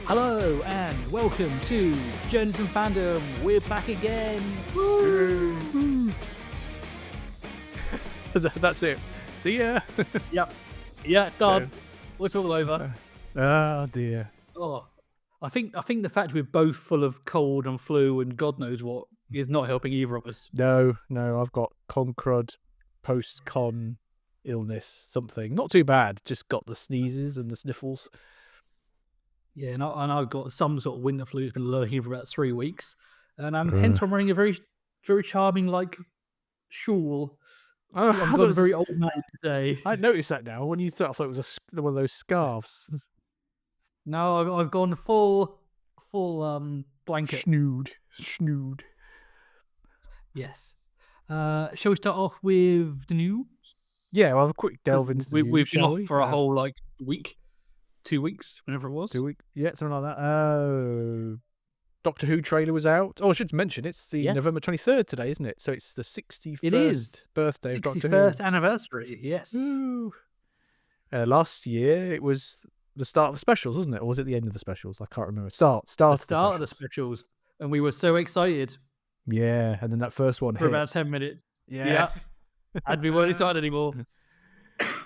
Hello and welcome to Journeys and Fandom. We're back again. Woo! That's it. See ya. Yep. Yeah, done. It's all over. Oh dear. Oh, I think the fact we're both full of cold and flu and God knows what is not helping either of us. No, I've got concrud, post-con illness, something. Not too bad. Just got the sneezes and the sniffles. Yeah, and I've got some sort of winter flu. It's been lurking for about 3 weeks, and hence I'm wearing a very, very charming shawl. I'm got a very old man today. I noticed that now. When you thought, I thought it was one of those scarves. No, I've gone full blanket. Snood. Yes. Shall we start off with the news? Yeah, we'll have a quick delve into the news, We've been off we? for a whole week, 2 weeks, whenever it was. 2 weeks, yeah, something like that. Oh, Doctor Who trailer was out. Oh, I should mention it's the November 23rd today, isn't it? So it's the 61st birthday of Doctor Who. 61st anniversary, yes. Ooh. Last year it was the start of the specials, wasn't it? Or was it the end of the specials? I can't remember. Start of the specials, and we were so excited. Yeah, and then that first one for hit. about 10 minutes. Yeah. And we weren't excited anymore.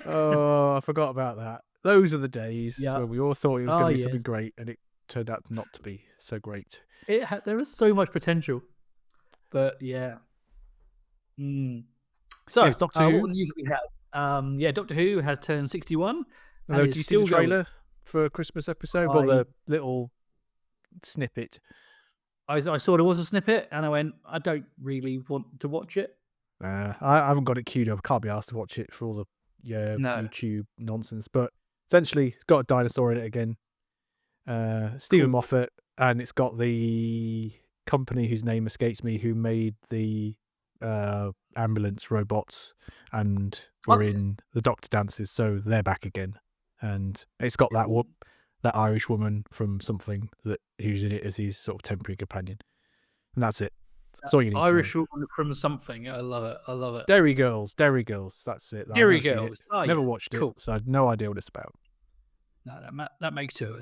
Oh, I forgot about that. Those are the days when we all thought it was going to be something great, and it turned out not to be so great. There was so much potential, but yeah. So, yes, Doctor Who. What news do we have? Doctor Who has turned 61. Did you see the trailer for a Christmas episode? Well, the little snippet. I saw there was a snippet, and I went, I don't really want to watch it. I haven't got it queued up. I can't be asked to watch it for all the YouTube nonsense. But essentially, it's got a dinosaur in it again. Stephen Moffat, and it's got the company whose name escapes me, who made the ambulance robots and were in the Doctor Dances, so they're back again. And it's got that Irish woman from something who's in it as his sort of temporary companion, and that's it. That's all you need. Irish woman from something. I love it. Derry Girls. That's it. Derry Girls. Never watched it, so I had no idea what it's about. No, that makes two of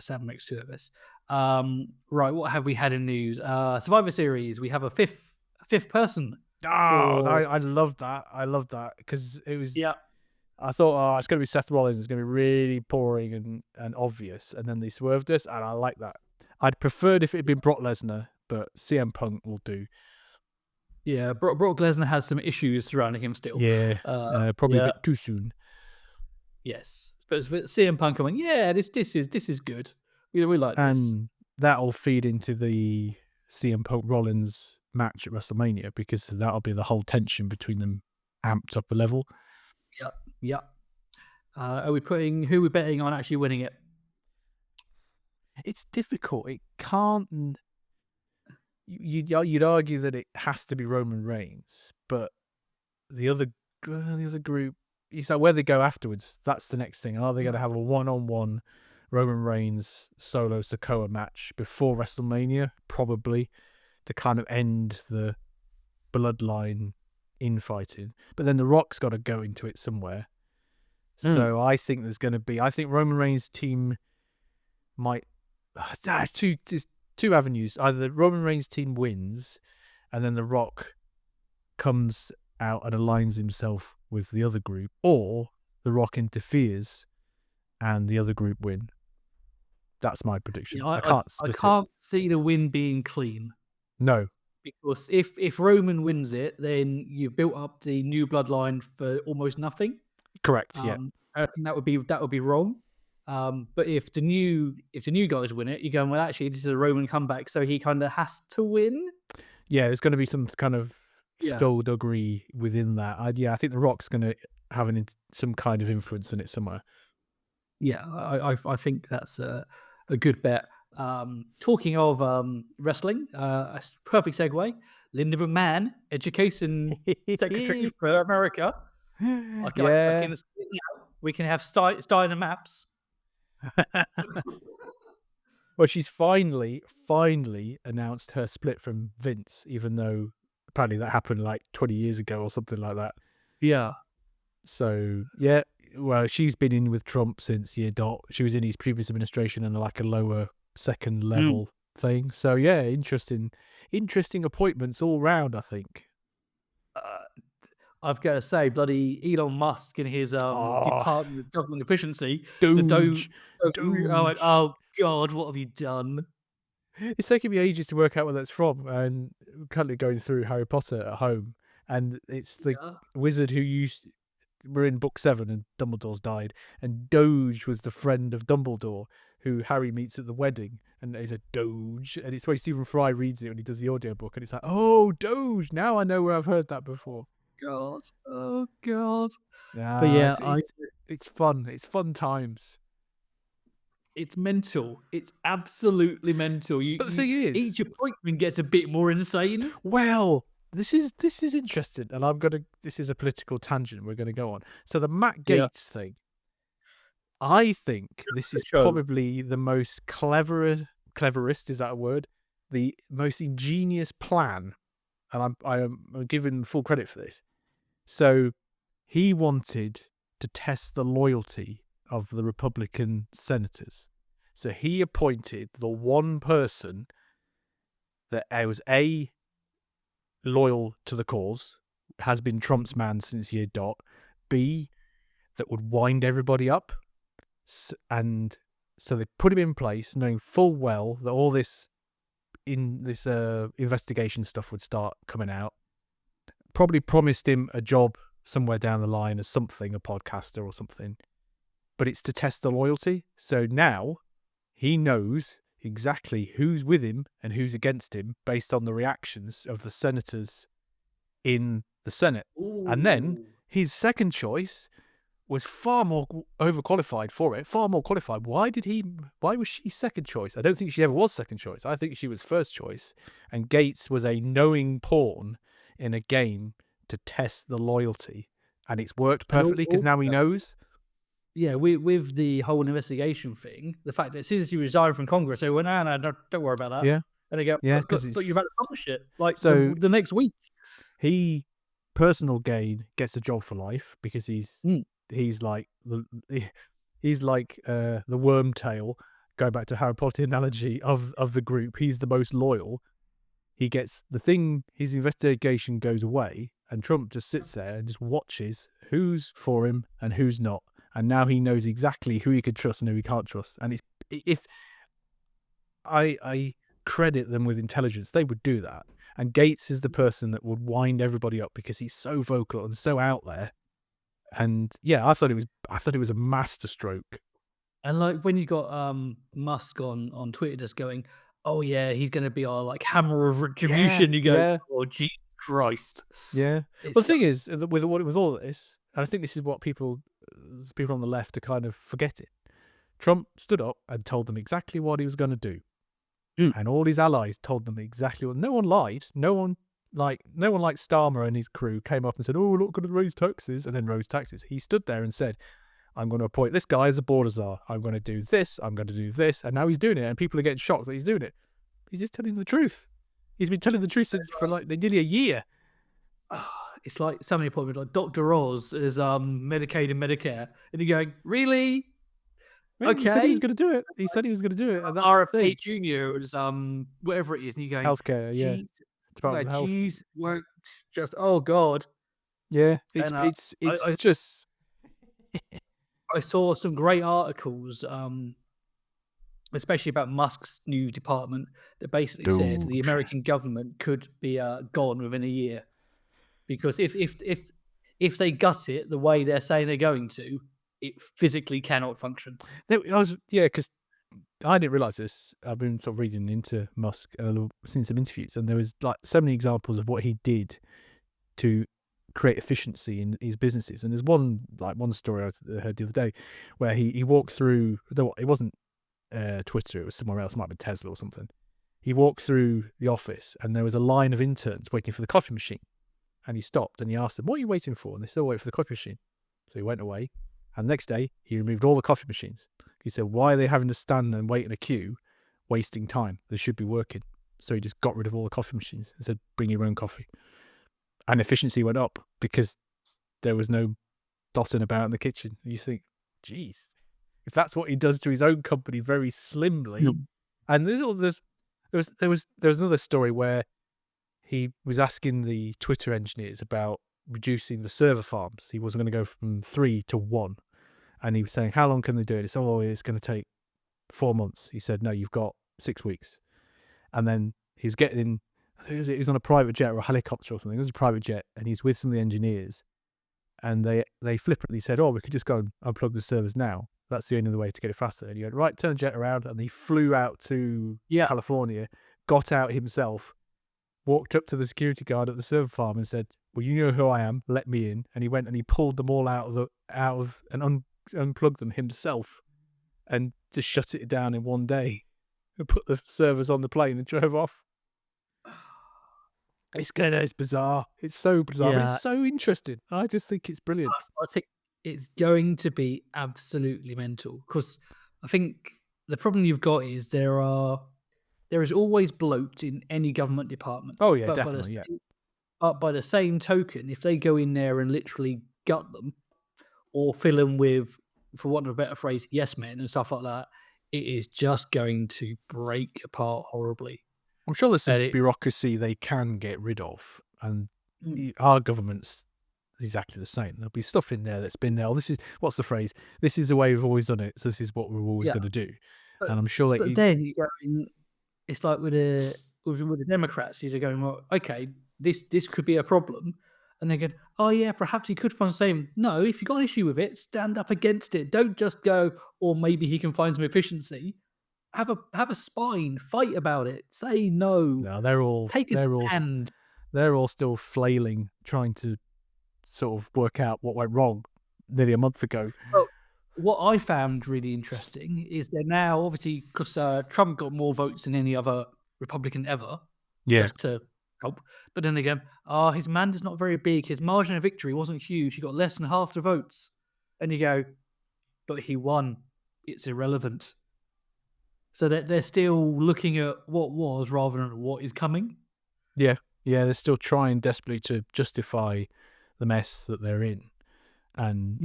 us. Right, what have we had in news? Survivor Series. We have a fifth person. I love that because it was. Yeah. I thought, it's going to be Seth Rollins. It's going to be really boring and obvious, and then they swerved us, and I like that. I'd preferred if it had been Brock Lesnar, but CM Punk will do. Yeah, Brock Lesnar has some issues surrounding him still. Yeah, probably a bit too soon. Yes, but CM Punk went, this is good. We like this, and that'll feed into the CM Punk Rollins match at WrestleMania, because that'll be the whole tension between them amped up a level. Yep. Are we who we're betting on actually winning it? It's difficult. It can't. You'd argue that it has to be Roman Reigns, but the other group, it's like where they go afterwards. That's the next thing. Are they going to have a one-on-one Roman Reigns solo Sikoa match before WrestleMania? Probably, to kind of end the bloodline infighting. But then The Rock's got to go into it somewhere. So I think there's going to be. I think Roman Reigns' team might. It's two avenues. Either the Roman Reigns team wins, and then The Rock comes out and aligns himself with the other group, or The Rock interferes and the other group win. That's my prediction. I can't see the win being clean. No. Because if Roman wins it, then you've built up the new bloodline for almost nothing. Correct. Yeah. I think that would be wrong. But if the new guys win it, you're going, well, actually, this is a Roman comeback, so he kind of has to win. Yeah, there's going to be some kind of skullduggery within that. I think The Rock's going to have some kind of influence in it somewhere. Yeah, I think that's a good bet. Talking of wrestling, a perfect segue. Linda McMahon, Education Secretary for America. I can see it now. We can have Steiner maps. Well, she's finally announced her split from Vince, even though apparently that happened like 20 years ago or something like that. Yeah. So, well, she's been in with Trump since year dot. She was in his previous administration in like a lower second level thing. So yeah, interesting appointments all round, I think. I've got to say, bloody Elon Musk in his Oh, Department of Juggling Efficiency, the Doge. I went, oh God, what have you done? It's taking me ages to work out where that's from, and currently going through Harry Potter at home, and it's the Yeah. wizard who we're in book 7 and Dumbledore's died, and Doge was the friend of Dumbledore who Harry meets at the wedding, and he's a Doge, and it's the way Stephen Fry reads it when he does the audiobook, and it's like, oh, Doge, now I know where I've heard that before. God, oh God. But Yeah, yeah, it's fun. It's fun times. it's mental. It's absolutely mental. But the thing is, each appointment gets a bit more insane. well, this is interesting, and this is a political tangent we're gonna go on. So the Matt Yeah. Gaetz thing, I think this is Show. probably the most cleverest, is that a word? The most ingenious plan, and I'm giving full credit for this. So he wanted to test the loyalty of the Republican senators. So he appointed the one person that was loyal to the cause, has been Trump's man since year dot, B, that would wind everybody up. And so they put him in place, knowing full well that all this investigation stuff would start coming out. Probably promised him a job somewhere down the line as something, a podcaster or something. But it's to test the loyalty. So now he knows exactly who's with him and who's against him based on the reactions of the senators in the Senate. Ooh. And then his second choice was far more overqualified for it, far more qualified. Why was she second choice? I don't think she ever was second choice. I think she was first choice. And Gaetz was a knowing pawn in a game to test the loyalty. And it's worked perfectly because now he knows. Yeah, with the whole investigation thing, the fact that as soon as he resigned from Congress, they went, no, don't worry about that. Yeah. And they go, Yeah, but you're about to publish it. Like, so the next week. He, personal gain, gets a job for life because he's like the wormtail, going back to Harry Potter analogy of the group. He's the most loyal. He gets the thing, his investigation goes away, and Trump just sits there and just watches who's for him and who's not. And now he knows exactly who he can trust and who he can't trust. And if I credit them with intelligence, they would do that. And Gaetz is the person that would wind everybody up because he's so vocal and so out there. And yeah, I thought it was a masterstroke. And like when you got Musk on Twitter just going, oh yeah, he's going to be our like hammer of retribution. You go, oh Jesus Christ. Yeah. Well, the thing is, with all of this, and I think this is what people on the left are kind of forgetting. Trump stood up and told them exactly what he was going to do. And all his allies told them exactly what. No one lied. No one like Starmer and his crew came up and said, "Oh, we're not going to raise taxes," and then rose taxes. He stood there and said, "I'm going to appoint this guy as a border czar. I'm going to do this. I'm going to do this." And now he's doing it, and people are getting shocked that he's doing it. He's just telling the truth. He's been telling the truth for like nearly a year. It's like so many appointments. Like Dr. Oz is Medicaid and Medicare, and you're going, really? Okay. He said he was going to do it. He said he was going to do it. And that's RFK Jr. is whatever it is, and you're going, healthcare, yeah. Department of Health. Jeez, works just oh God. Yeah, it's just. I saw some great articles, especially about Musk's new department, that basically said the American government could be gone within a year, because if they gut it the way they're saying they're going to, it physically cannot function. Because I didn't realize this. I've been sort of reading into Musk and seen some interviews, and there was like so many examples of what he did to create efficiency in his businesses. And there's one story I heard the other day where he walked through. It wasn't Twitter; it was somewhere else. It might have been Tesla or something. He walked through the office, and there was a line of interns waiting for the coffee machine. And he stopped and he asked them, "What are you waiting for?" And they still wait for the coffee machine. So he went away. And the next day, he removed all the coffee machines. He said, "Why are they having to stand and wait in a queue, wasting time? They should be working." So he just got rid of all the coffee machines and said, "Bring your own coffee." And efficiency went up because there was no dotting about in the kitchen. And you think, geez, if that's what he does to his own company very slimly, And there was another story where he was asking the Twitter engineers about reducing the server farms. He wasn't going to go from 3 to 1. And he was saying, how long can they do it? It's going to take 4 months. He said, no, you've got 6 weeks. And then he was getting in, I think he was on a private jet or a helicopter or something. It was a private jet. And he's with some of the engineers. And they flippantly said, we could just go and unplug the servers now. That's the only other way to get it faster. And he went, right, turn the jet around. And he flew out to California, got out himself, walked up to the security guard at the server farm and said, well, you know who I am, let me in. And he went and he pulled them all out of and unplugged them himself and just shut it down in one day and put the servers on the plane and drove off. It's bizarre. It's so bizarre, but it's so interesting. I just think it's brilliant. I think it's going to be absolutely mental, because I think the problem you've got is there is always bloat in any government department. Oh yeah, but definitely, But by the same token, if they go in there and literally gut them, or fill them with, for want of a better phrase, yes men and stuff like that, it is just going to break apart horribly. I'm sure there's some bureaucracy they can get rid of, and our government's exactly the same. There'll be stuff in there that's been there. This is, what's the phrase? This is the way we've always done it, so this is what we're always going to do. And I'm sure that then you go in, it's like with the Democrats, you're going, well, okay, this could be a problem. And they go, oh yeah, perhaps he could find the same. No, if you've got an issue with it, stand up against it. Don't just go, or maybe he can find some efficiency. Have a spine, fight about it. Say no. No, they're all still flailing, trying to sort of work out what went wrong nearly a month ago. Well, what I found really interesting is they're now, obviously, because Trump got more votes than any other Republican ever, just to help. But then again, his mandate's not very big. His margin of victory wasn't huge. He got less than half the votes. And you go, but he won. It's irrelevant. So that they're still looking at what was rather than what is coming. Yeah, they're still trying desperately to justify the mess that they're in. And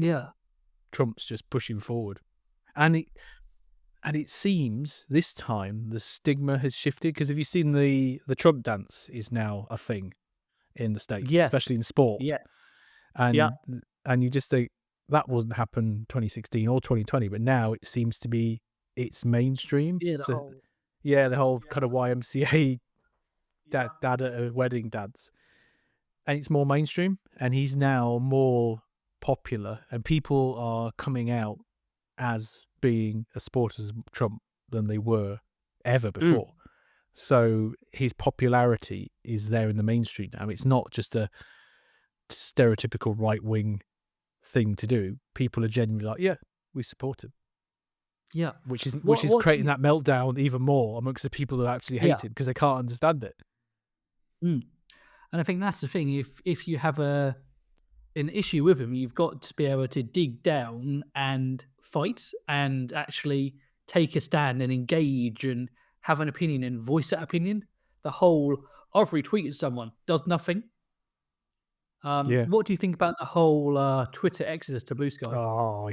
Trump's just pushing forward. And it seems this time the stigma has shifted, because have you seen the Trump dance is now a thing in the States, especially in sport. And you just think that wouldn't happen 2016 or 2020, but now it seems to be, it's mainstream. The whole kind of YMCA dad at a wedding dance. And it's more mainstream, and he's now more popular, and people are coming out as being as supporters of Trump than they were ever before. So his popularity is there in the mainstream now. It's not just a stereotypical right-wing thing to do. People are genuinely like, yeah, we support him. Yeah. Which is creating that meltdown even more amongst the people that actually hate him, because they can't understand it. And I think that's the thing. If you have an issue with him, you've got to be able to dig down and fight and actually take a stand and engage and have an opinion and voice that opinion. The whole, I've retweeted someone, does nothing. What do you think about the whole Twitter exodus to Blue Sky? Oh,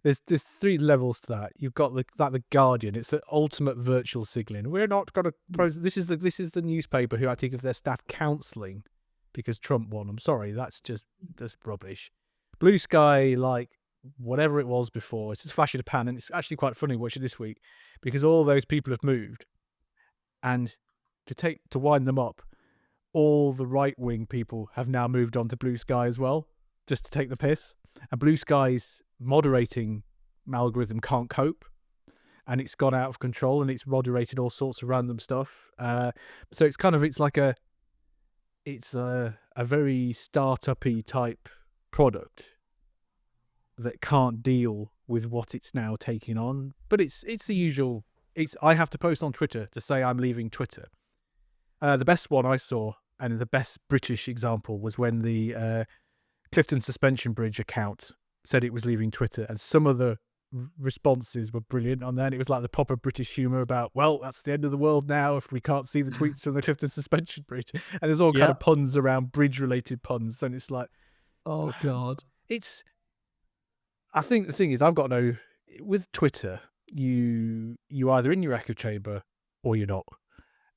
there's 3 levels to that. You've got the Guardian. It's the ultimate virtual signaling. We're not going to this is the newspaper who had to give their staff counselling because Trump won. I'm sorry, that's rubbish. Blue Sky, like whatever it was before, it's just flash in the pan, and it's actually quite funny watching this week because all those people have moved, and to wind them up, all the right-wing people have now moved on to Blue Sky as well, just to take the piss. And Blue Sky's moderating algorithm can't cope, and it's gone out of control, and it's moderated all sorts of random stuff. So it's like a very startup-y type product that can't deal with what it's now taking on. But it's the usual. I have to post on Twitter to say I'm leaving Twitter. The best one I saw, and the best British example, was when the Clifton Suspension Bridge account said it was leaving Twitter, and some of the responses were brilliant on there. And it was like the proper British humour about, well, that's the end of the world now if we can't see the tweets from the Clifton Suspension Bridge. And there's all kind of puns around bridge-related puns, and it's like, oh god, I think the thing is, with Twitter, you either in your echo chamber or you're not.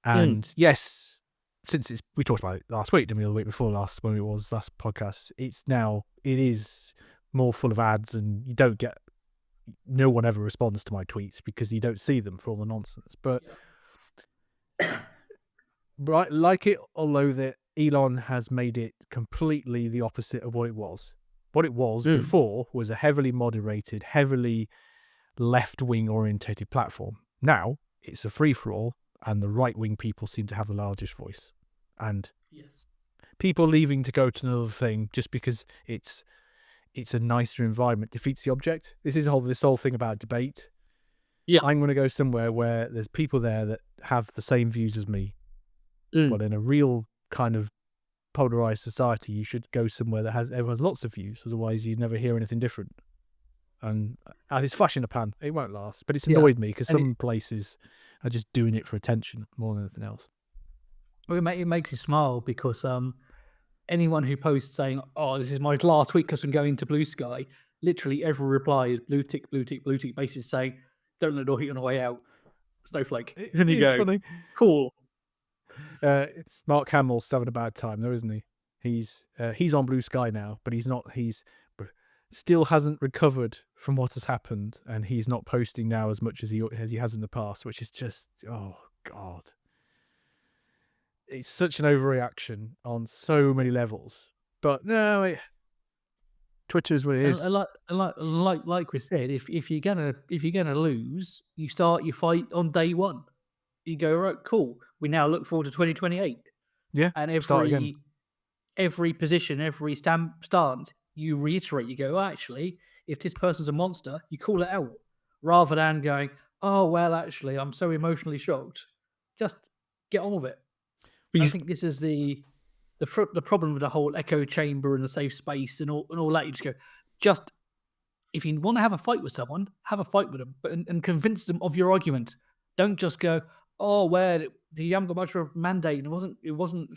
And yes, since we talked about it last week, didn't we, the week before last, when it was last podcast, it is more full of ads, and you don't get, no one ever responds to my tweets because you don't see them for all the nonsense. But right, like it or loathe it, Elon has made it completely the opposite of what it was. What it was before was a heavily moderated, heavily left-wing orientated platform. Now it's a free-for-all, and the right-wing people seem to have the largest voice. And people leaving to go to another thing just because it's a nicer environment defeats the object. This whole thing about debate. Yeah. I'm going to go somewhere where there's people there that have the same views as me. But in a real kind of polarized society, you should go somewhere that everyone has lots of views. Otherwise, you never hear anything different. And it's flash in the pan. It won't last. But it's annoyed me because some places are just doing it for attention more than anything else. Well, it makes me smile because anyone who posts saying, "Oh, this is my last week because I'm going to Blue Sky," literally every reply is blue tick, blue tick, blue tick, basically saying, "Don't let it all hit you on the way out." Snowflake. And you go, funny. Cool. Mark Hamill's having a bad time though, isn't he? He's on Blue Sky now, but he's not. He's still hasn't recovered from what has happened, and he's not posting now as much as he has in the past, which is just, oh God. It's such an overreaction on so many levels. But no, Twitter is what it is. Like we said, if you're gonna lose, you start your fight on day one. You go, right, cool. We now look forward to 2028. Yeah, and start again. every position, every stance, you reiterate. You go, actually, if this person's a monster, you call it out, rather than going, oh well, actually, I'm so emotionally shocked. Just get on with it. I think this is the problem with the whole echo chamber and the safe space and all that. You just go, if you want to have a fight with someone, have a fight with them, but and convince them of your argument. Don't just go, oh well, the haven't got much of a mandate. It wasn't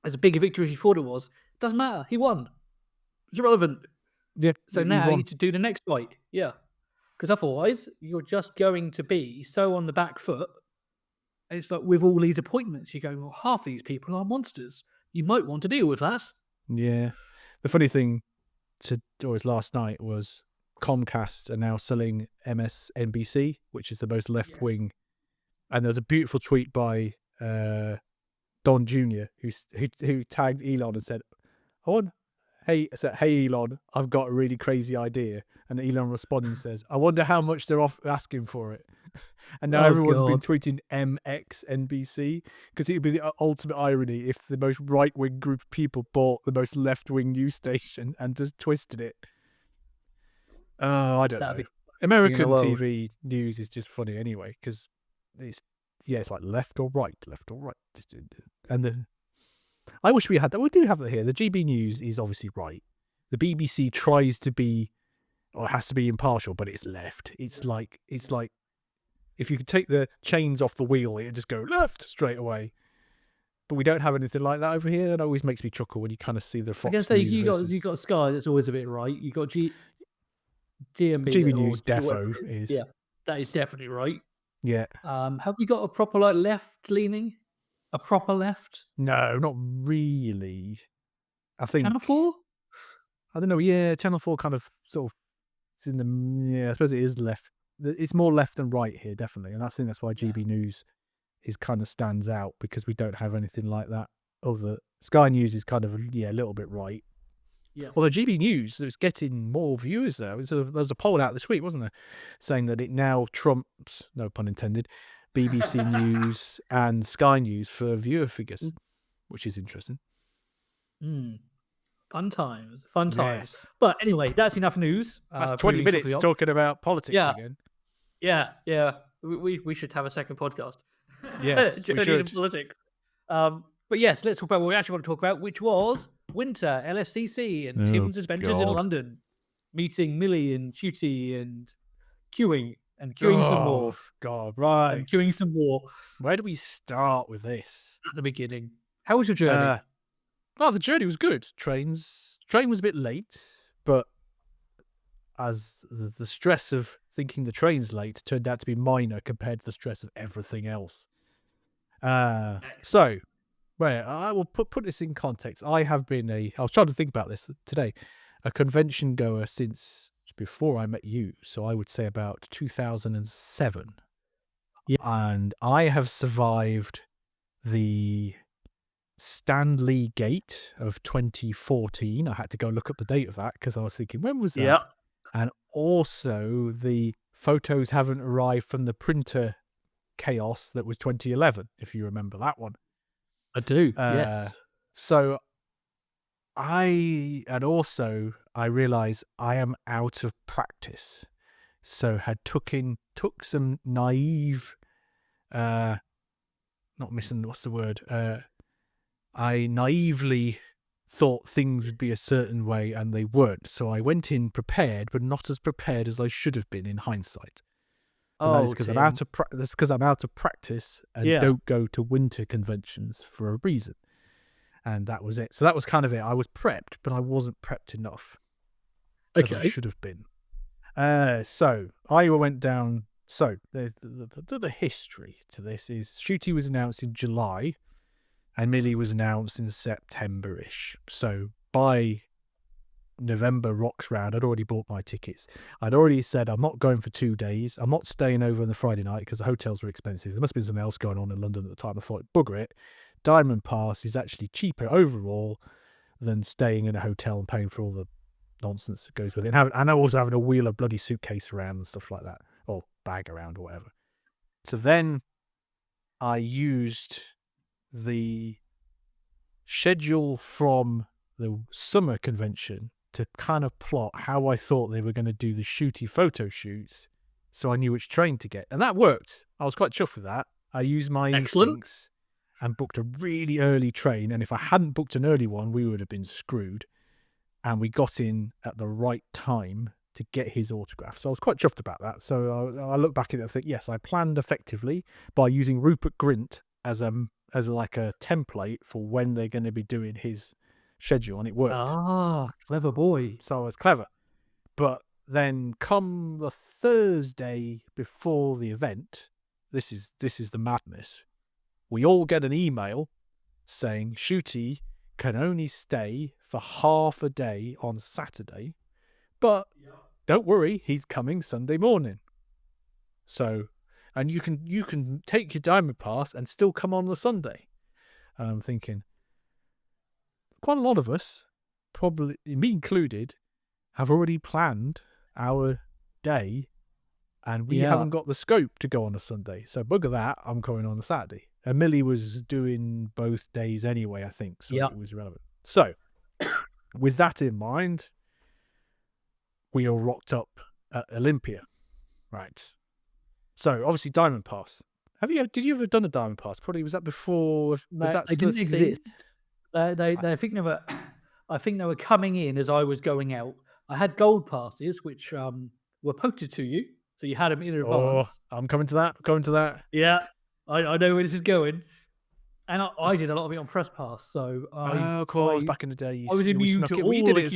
as big a victory as you thought it was. It doesn't matter. He won. It's irrelevant. Yeah. So now you need to do the next fight. Yeah. Because otherwise, you're just going to be so on the back foot. And it's like with all these appointments, you're going, well, half these people are monsters. You might want to deal with that. Yeah. The funny thing last night was Comcast are now selling MSNBC, which is the most left-wing. Yes. And there's a beautiful tweet by Don Jr. who tagged Elon and said, hey Elon, I've got a really crazy idea. And Elon responding says, I wonder how much they're asking for it. And now everyone's been tweeting MXNBC, because it would be the ultimate irony if the most right-wing group of people bought the most left-wing news station and just twisted it. Oh, I don't know. American TV news is just funny anyway, because it's like left or right. And I wish we had that. We do have that here. The GB News is obviously right. The BBC tries to be, or has to be impartial, but it's left. It's like if you could take the chains off the wheel, it'd just go left straight away. But we don't have anything like that over here. It always makes me chuckle when you kind of see the Fox News. You got Sky that's always a bit right. You got GMB. GB News defo is. Yeah, that is definitely right. Yeah. Have we got a proper left leaning? A proper left? No, not really. I think Channel 4? I don't know. Yeah, Channel 4 kind of sort of. It's in the. Yeah, I suppose it is left. It's more left than right here, definitely, and I think that's why GB News is kind of stands out, because we don't have anything like that. Sky News is kind of a little bit right. Yeah. Although GB News is getting more viewers there. There was a poll out this week, wasn't there, saying that it now trumps, no pun intended, BBC News and Sky News for viewer figures, which is interesting. Fun times. Yes. But anyway, that's enough news. That's 20 minutes talking about politics again. Yeah. We should have a second podcast. Yes, we should. In politics. But yes, let's talk about what we actually want to talk about, which was Winter, LFCC, and Tim's adventures in London, meeting Millie and Ncuti and queuing some more. God, right. And queuing some more. Where do we start with this? At the beginning. How was your journey? The journey was good. Train was a bit late, but as the stress of thinking the train's late turned out to be minor compared to the stress of everything else. So, well, I will put this in context. I was trying to think about this today, a convention goer since before I met you. So I would say about 2007. Yeah. And I have survived the Stanley Gate of 2014. I had to go look up the date of that because I was thinking, when was that? Yeah. And also the photos haven't arrived from the printer chaos that was 2011, if you remember that one. I do. Yes. So I realize I am out of practice. So had took some naive, not missing, what's the word? I naively thought things would be a certain way and they weren't. So I went in prepared, but not as prepared as I should have been in hindsight. But that is because I'm Tim. that's because I'm out of practice and don't go to winter conventions for a reason. And that was it. So that was kind of it. I was prepped, but I wasn't prepped enough as I should have been. So I went down. So the history to this is Ncuti was announced in July and Millie was announced in September-ish. So by November Rocks round, I'd already bought my tickets. I'd already said I'm not going for 2 days. I'm not staying over on the Friday night because the hotels were expensive. There must have been something else going on in London at the time. I thought, bugger it. Diamond Pass is actually cheaper overall than staying in a hotel and paying for all the nonsense that goes with it. And also having to wheel a bloody suitcase around and stuff like that, or bag around or whatever. So then I used the schedule from the summer convention to kind of plot how I thought they were going to do the Ncuti photo shoots, so I knew which train to get. And that worked. I was quite chuffed with that. I used my instincts and booked a really early train, and if I hadn't booked an early one, we would have been screwed. And we got in at the right time to get his autograph. So I was quite chuffed about that. So I look back at it and think, yes, I planned effectively by using Rupert Grint as like a template for when they're going to be doing his schedule, and it worked. Ah, clever boy. So I was clever. But then come the Thursday before the event, this is the madness. We all get an email saying Ncuti can only stay for half a day on Saturday, but don't worry, he's coming Sunday morning. So, and you can take your Diamond Pass and still come on the Sunday. And I'm thinking, quite a lot of us, probably me included, have already planned our day, and we haven't got the scope to go on a Sunday. So bugger that, I'm going on a Saturday. And Millie was doing both days anyway, I think, so it was irrelevant. So, with that in mind, we all rocked up at Olympia, right? So obviously Diamond Pass. Did you ever done a Diamond Pass? Probably was that before? Was that they still didn't a thing? exist. I think they were coming in as I was going out. I had gold passes, which were posted to you, so you had them in advance. I'm coming to that. Yeah, I know where this is going. And I did a lot of it on press pass, so of course, back in the day, I was immune to all the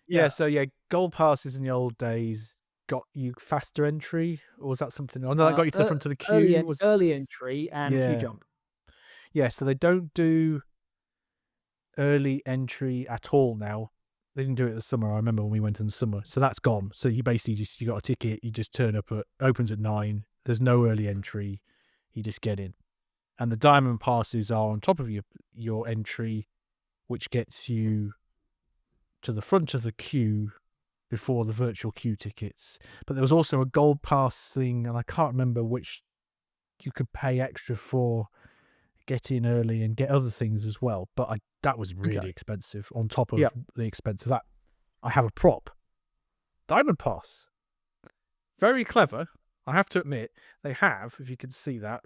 queues. So gold passes in the old days got you faster entry, or was that something? Oh no, that got you to the front of the queue. Early entry and queue jump. Yeah, so they don't do early entry at all now. They didn't do it in the summer. I remember when we went in the summer, so that's gone. So you basically you got a ticket, you just turn up opens at 9. There's no early entry. You just get in. And the Diamond Passes are on top of your entry, which gets you to the front of the queue before the virtual queue tickets. But there was also a Gold Pass thing, and I can't remember which you could pay extra for, get in early and get other things as well. But that was really expensive on top of the expense of that. I have a prop. Diamond Pass. Very clever. I have to admit, they have, if you can see that,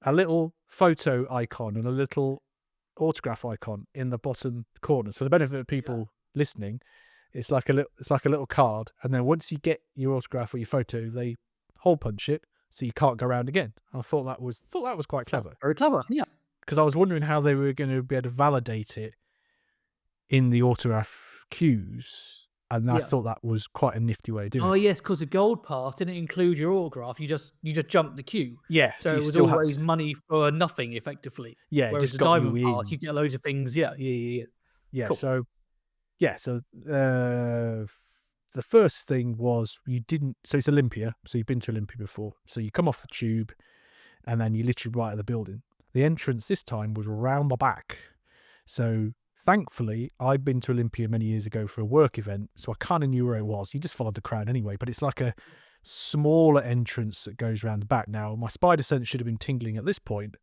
a little photo icon and a little autograph icon in the bottom corners. For the benefit of people listening, it's like a little card, and then once you get your autograph or your photo, they hole punch it so you can't go around again. I thought that was quite clever. Very clever, yeah. Because I was wondering how they were going to be able to validate it in the autograph queues And I Yeah. thought that was quite a nifty way of doing Oh, it. yes, because the gold pass didn't include your autograph. You just jumped the queue. Yeah, so So you it was still had always to, money for nothing, effectively. yeah, it Whereas just the got you diamond pass, in. you get loads of things. Yeah, yeah, yeah, yeah. Yeah, Cool. so yeah, so the first thing was you didn't. So it's Olympia. So you've been to Olympia before. So you come off the tube, and then you literally right at the building. The entrance this time was round the back. So thankfully, I'd been to Olympia many years ago for a work event, so I kind of knew where it was. You just followed the crowd anyway, but it's like a smaller entrance that goes around the back. Now, my spider sense should have been tingling at this point.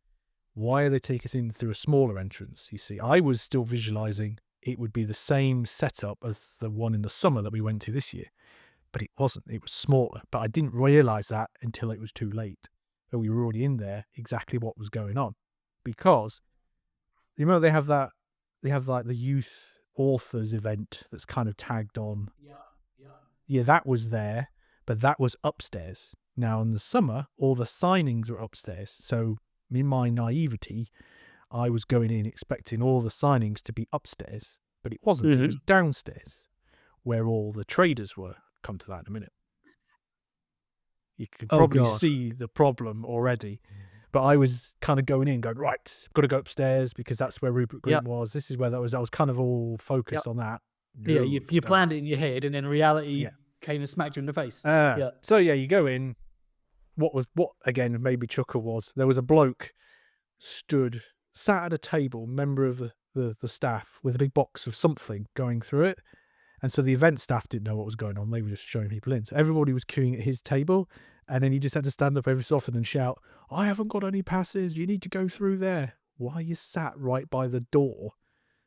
Why are they taking us in through a smaller entrance? You see, I was still visualizing it would be the same setup as the one in the summer that we went to this year, but it wasn't. It was smaller, but I didn't realize that until it was too late. So we were already in there, exactly what was going on, because you know they have like the youth authors event that's kind of tagged on. Yeah, yeah. Yeah, that was there, but that was upstairs. Now in the summer, all the signings were upstairs. So in my naivety, I was going in expecting all the signings to be upstairs, but it wasn't. It was downstairs where all the traders were. Come to that in a minute. You could Oh, probably God. see the problem already. But I was kind of going in, going, right, got to go upstairs because that's where Rupert Grint Yep. was. This is where that was. I was kind of all focused Yep. on that. Yeah, No, you it's planned it downstairs. in your head, and then reality Yeah. came and smacked you in the face. Uh, Yeah. So yeah, you go in. What again made me chuckle was there was a bloke sat at a table, member of the staff, with a big box of something going through it. And so the event staff didn't know what was going on. They were just showing people in. So everybody was queuing at his table. And then he just had to stand up every so often and shout, I haven't got any passes. You need to go through there. Why are you sat right by the door,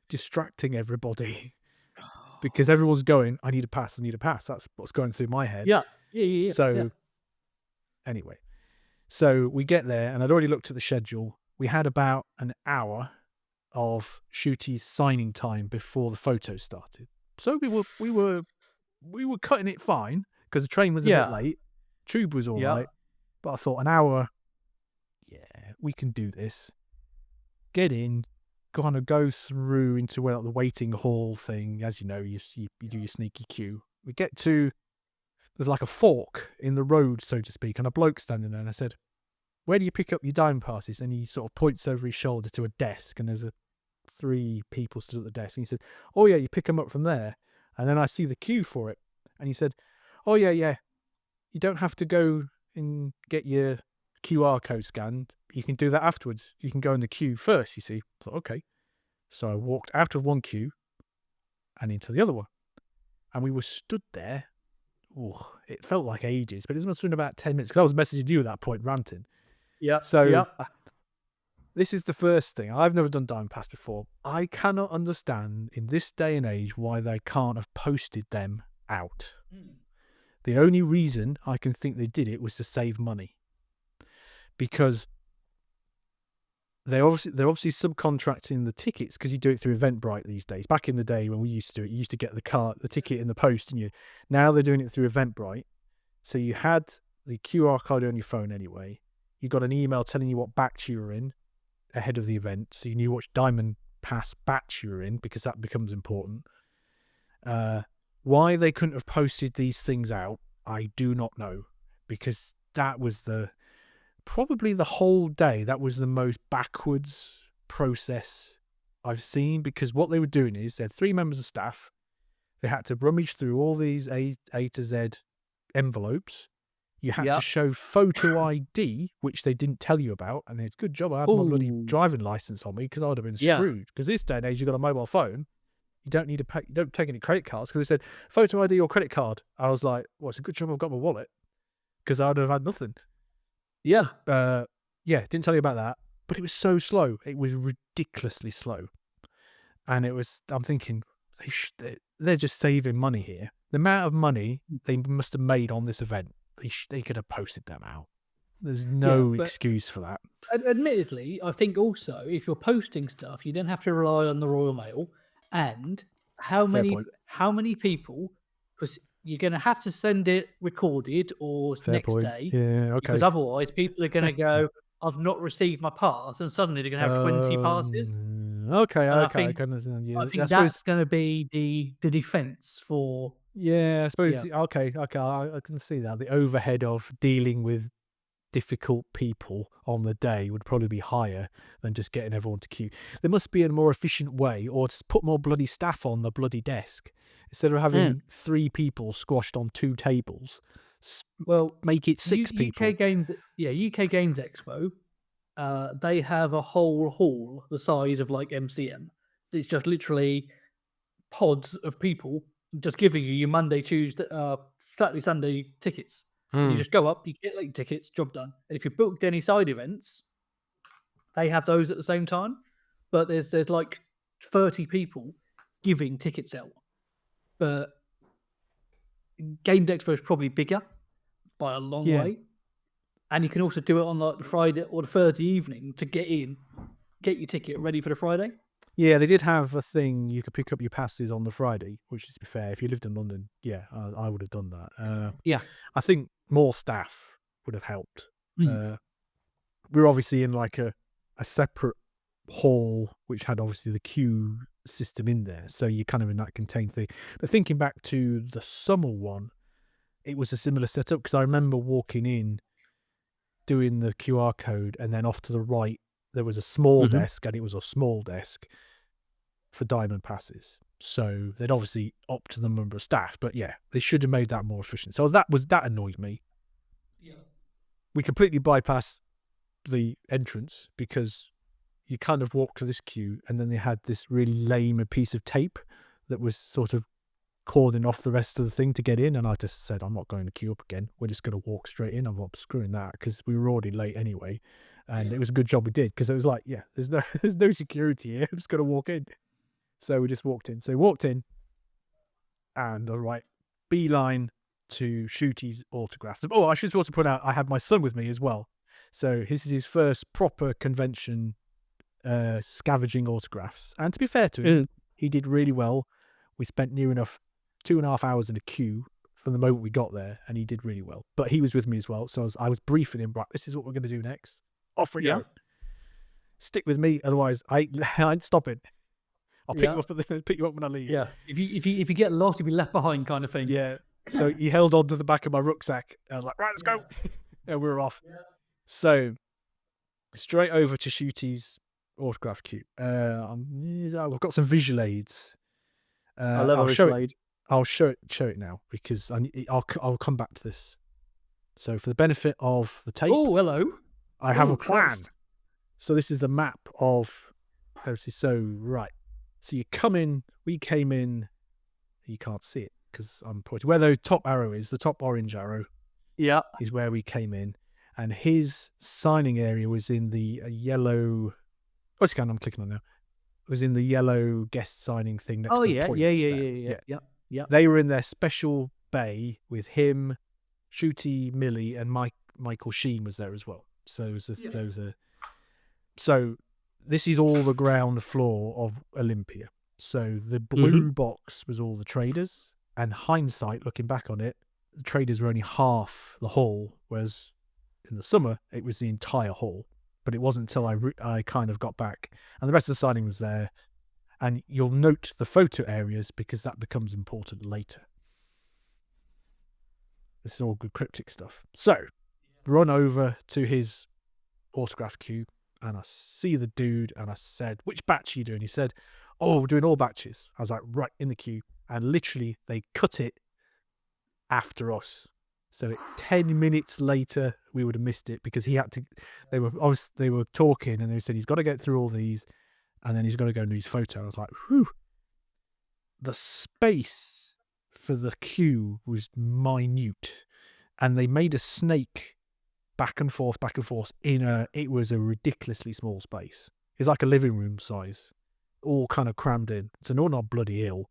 distracting everybody? Because everyone's going, I need a pass, I need a pass. That's what's going through my head. Yeah. Yeah, yeah, yeah. So anyway, so we get there, and I'd already looked at the schedule. We had about an hour of Ncuti's signing time before the photos started. So we were cutting it fine because the train was a bit Yeah. late. Tube was all Yeah. right, but I thought an hour, yeah, we can do this. Get in, kind of go through into where the waiting hall thing. As you know, you do your sneaky queue. We get to, there's like a fork in the road, so to speak, and a bloke standing there. And I said, where do you pick up your dime passes? And he sort of points over his shoulder to a desk, and there's 3 people stood at the desk. And he said, oh yeah, you pick them up from there. And then I see the queue for it. And he said, oh yeah, you don't have to go and get your QR code scanned. You can do that afterwards. You can go in the queue first, you see. I thought, okay. So I walked out of one queue and into the other one. And we were stood there. Oh, it felt like ages, but it must have been about 10 minutes because I was messaging you at that point, ranting. Yeah. So yeah. this is the first thing. I've never done Dime Pass before. I cannot understand in this day and age why they can't have posted them out. The only reason I can think they did it was to save money. Because they're obviously subcontracting the tickets because you do it through Eventbrite these days. Back in the day when we used to do it, you used to get the ticket in the post, and now they're doing it through Eventbrite. So you had the QR code on your phone anyway. You got an email telling you what batch you were in ahead of the event, so you knew which Diamond Pass batch you were in because that becomes important. Why they couldn't have posted these things out, I do not know, because that was probably the whole day, that was the most backwards process I've seen, because what they were doing is they had 3 members of staff. They had to rummage through all these A to Z envelopes. You had to show photo ID, which they didn't tell you about. And it's a good job I had my bloody driving license on me, because I would have been screwed. Because this day and age, you've got a mobile phone. You don't need to pay. You don't take any credit cards, because they said photo ID or credit card. I was like, well, it's a good job I've got my wallet, because I would have had nothing. Yeah. Didn't tell you about that. But it was so slow. It was ridiculously slow. And I'm thinking, they're just saving money here. The amount of money they must have made on this event, they could have posted them out. There's no excuse for that. Admittedly, I think also if you're posting stuff, you don't have to rely on the Royal Mail. And how many people, because you're going to have to send it recorded or next day. Yeah, okay. Because otherwise people are going to go, I've not received my pass, and suddenly they're going to have 20 passes. Okay, And I can understand. Yeah, I think that's going to be the defense for Yeah, I suppose. Yeah. Okay, I can see that. The overhead of dealing with difficult people on the day would probably be higher than just getting everyone to queue. There must be a more efficient way, or just put more bloody staff on the bloody desk instead of having 3 people squashed on 2 tables. Well, Make it 6 people. UK Games Expo, they have a whole hall the size of like MCM. It's just literally pods of people just giving you your Monday, Tuesday, Saturday, Sunday tickets. And you just go up, you get like tickets, job done. And if you booked any side events, they have those at the same time. But there's like 30 people giving tickets out. But Game Expo is probably bigger by a long Yeah. way. And you can also do it on like the Friday or the Thursday evening to get in, get your ticket ready for the Friday. Yeah, they did have a thing you could pick up your passes on the Friday, which is, to be fair, if you lived in London, yeah, I would have done that. Yeah. I think more staff would have helped. Mm. We're obviously in like a separate hall, which had obviously the queue system in there. So you're kind of in that contained thing. But thinking back to the summer one, it was a similar setup because I remember walking in, doing the QR code, and then off to the right, there was a small desk, and it was a small desk for diamond passes. So they'd obviously upped the number of staff, but yeah, they should have made that more efficient. So that annoyed me. Yeah. We completely bypassed the entrance because you kind of walk to this queue, and then they had this really lame piece of tape that was sort of cordoning off the rest of the thing to get in, and I just said, I'm not going to queue up again. We're just going to walk straight in. I'm not screwing that because we were already late anyway, and it was a good job we did because it was like, yeah, there's no security here. I'm just going to walk in. So we just walked in. So we walked in, and all right, beeline to Ncuti's autographs. Oh, I should also point out I had my son with me as well. So this is his first proper convention scavenging autographs. And to be fair to him, he did really well. We spent near enough 2.5 hours in a queue from the moment we got there, and he did really well. But he was with me as well, so I was briefing him, right, this is what we're going to do next. Off we go. Stick with me, otherwise I ain't stopping. I'll pick you up when I leave. Yeah. If you get lost, you'll be left behind, kind of thing. Yeah. So he held on to the back of my rucksack. I was like, right, let's go. And we were off. Yeah. So straight over to Ncuti's autograph queue. I've got some visual aids. I love a visual aid. I'll show it now because I'll come back to this. So for the benefit of the tape, I have a plan. Christ. So this is the map of. So right. So you come in. We came in. You can't see it because I'm pointing where the top arrow is. The top orange arrow. Yeah, is where we came in, and his signing area was in the yellow. What's the kind I'm clicking on now? It was in the yellow guest signing thing next to the points. Yeah. They were in their special bay with him, Ncuti, Millie, and Michael Sheen was there as well. So so this is all the ground floor of Olympia. So the blue box was all the traders, and hindsight, looking back on it, the traders were only half the hall, whereas in the summer it was the entire hall. But it wasn't until I kind of got back, and the rest of the signing was there. And you'll note the photo areas because that becomes important later. This is all good cryptic stuff. So, run over to his autograph queue, and I see the dude, and I said, which batch are you doing? He said, oh, we're doing all batches. I was like, right, in the queue. And literally, they cut it after us. So 10 minutes later, we would have missed it because he had to. They were talking, and they said he's got to get through all these, and then he's got to go and do his photo. I was like, whew. The space for the queue was minute, and they made a snake back and forth it was a ridiculously small space. It's like a living room size, all kind of crammed in. So no, not bloody ill.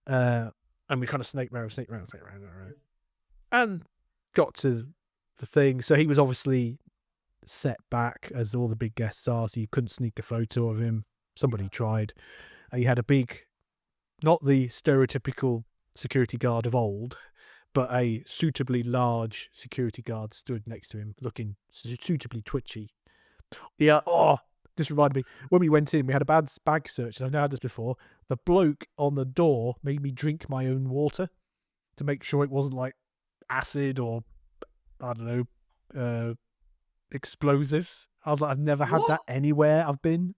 And we kind of snake round. And got to the thing. So he was obviously set back, as all the big guests are, so you couldn't sneak a photo of him. Somebody tried. He had a big, not the stereotypical security guard of old, but a suitably large security guard stood next to him, looking suitably twitchy. Yeah. Oh, this reminded me, when we went in, we had a bag search, and I've never had this before. The bloke on the door made me drink my own water. to make sure it wasn't like acid or, I don't know, explosives. I was like, I've never had that anywhere I've been.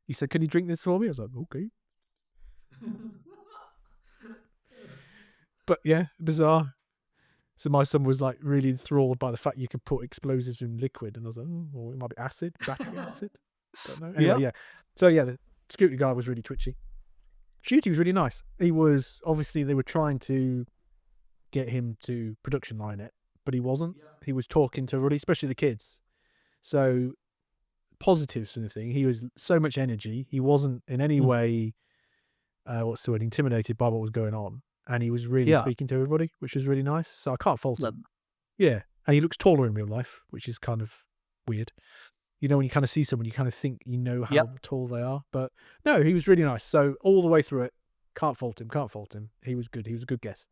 He said, can you drink this for me? I was like, okay. But yeah, bizarre. So my son was like really enthralled by the fact you could put explosives in liquid, and I was like, oh, well, it might be acid, battery acid. Don't know. Anyway, yeah. So yeah, the Ncuti guy was really twitchy. Ncuti was really nice. He was, obviously they were trying to get him to production line it, but he wasn't. He was talking to everybody, especially the kids. So positives from the thing. He was so much energy. He wasn't in any way, intimidated by what was going on. And he was really speaking to everybody, which was really nice. So I can't fault him. Yeah. And he looks taller in real life, which is kind of weird. You know, when you kind of see someone, you kind of think you know how tall they are. But no, he was really nice. So all the way through it, can't fault him. He was good. He was a good guest.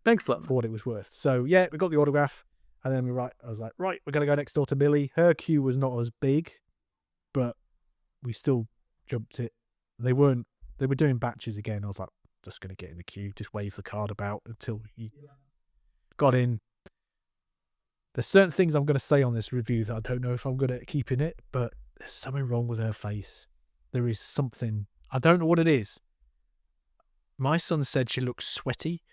Excellent. For what it was worth. So yeah, we got the autograph. And then I was like, right, we're going to go next door to Millie. Her queue was not as big, but we still jumped it. They were doing batches again. I was like, just going to get in the queue, just wave the card about until you got in. There's certain things I'm going to say on this review that I don't know if I'm going to keep in it, but there's something wrong with her face. There is something. I don't know what it is. My son said she looks sweaty.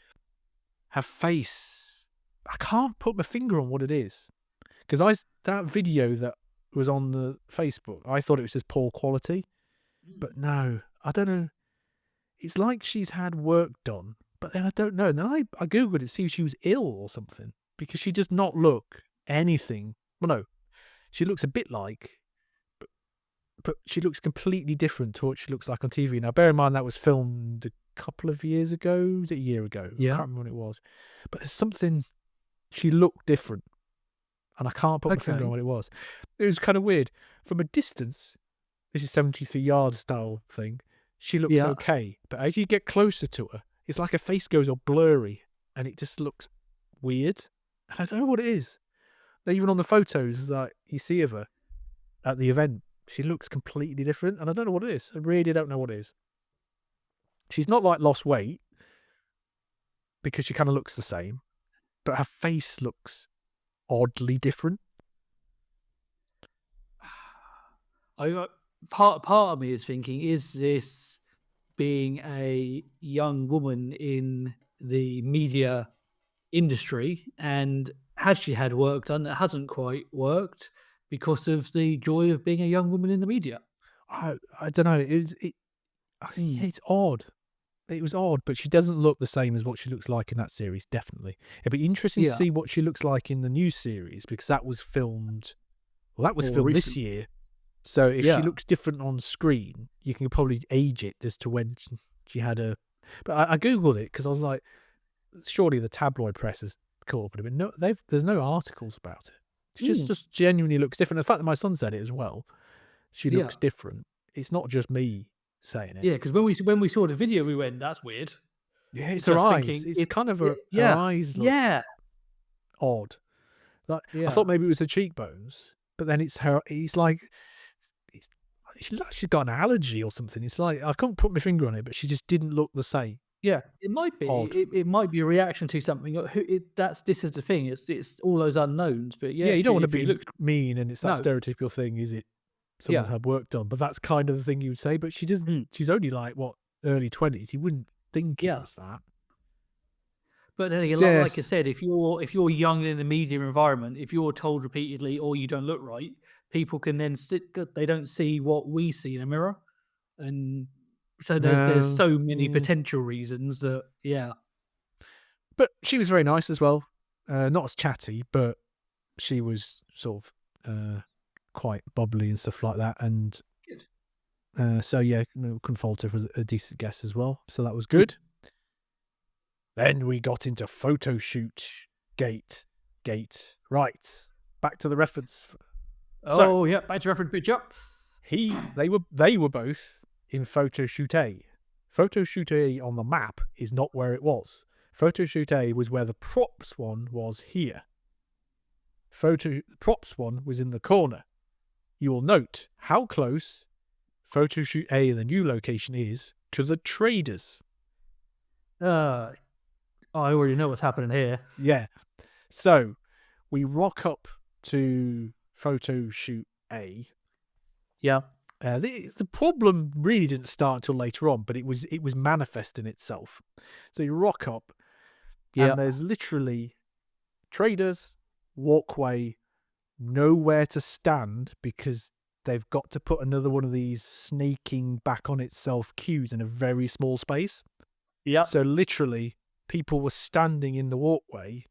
Her face, I can't put my finger on what it is. Because that video that was on the Facebook, I thought it was just poor quality. But no, I don't know. It's like she's had work done, but then I don't know. And then I Googled it to see if she was ill or something, because she does not look anything. Well, no, she looks a bit like, but she looks completely different to what she looks like on TV. Now, bear in mind that was filmed a couple of years ago. Was it a year ago? I can't remember when it was. But there's something, she looked different. And I can't put my finger on what it was. It was kind of weird. From a distance, this is 73 yard style thing, she looks okay. But as you get closer to her, it's like her face goes all blurry and it just looks weird. And I don't know what it is. Even on the photos that you see of her at the event, she looks completely different. And I don't know what it is. I really don't know what it is. She's not like lost weight, because she kind of looks the same, but her face looks oddly different. Part of me is thinking, is this being a young woman in the media industry, and has she had work done that hasn't quite worked because of the joy of being a young woman in the media? I don't know. It's odd. It was odd, but she doesn't look the same as what she looks like in that series, definitely. It'd be interesting to see what she looks like in the new series, because that was filmed, this year. So if she looks different on screen, you can probably age it as to when she had a... But I Googled it because I was like, surely the tabloid press has caught up with it. But no, there's no articles about it. She just genuinely looks different. The fact that my son said it as well, she looks different. It's not just me saying it. Yeah, because when we saw the video, we went, "That's weird." Yeah, it's her eyes. It's kind of her eyes look odd. Like I thought maybe it was her cheekbones, but then it's her. It's like she's got an allergy or something. It's like I couldn't put my finger on it, but she just didn't look the same. Yeah, it might be. It might be a reaction to something. This is the thing. It's all those unknowns. But yeah, you don't want to be mean, and it's that stereotypical thing. Is it? Someone had work done, but that's kind of the thing you would say. But she doesn't. She's only like early 20s. You wouldn't think it was that. But then again, like I said, if you're young in the media environment, if you're told repeatedly, "Oh, you don't look right," people can then they don't see what we see in a mirror, and so there's so many potential reasons that But she was very nice as well. Not as chatty, but she was sort of quite bubbly and stuff like that. And so yeah, couldn't fault her for a decent guest as well. So that was good. Then we got into photo shoot gate. Right, back to the reference. Back to reference picture. They were both in photo shoot A. Photo shoot A on the map is not where it was. Photo shoot A was where the props one was here. Props one was in the corner. You will note how close photo shoot A, the new location, is to the traders. Oh, I already know what's happening here. Yeah. So we rock up to photo shoot A. Yeah. The problem really didn't start until later on, but it was manifesting itself. So you rock up, Yeah. and there's literally traders, walkway, nowhere to stand because they've got to put another one of these snaking back on itself queues in a very small space. Yeah. So literally, people were standing in the walkway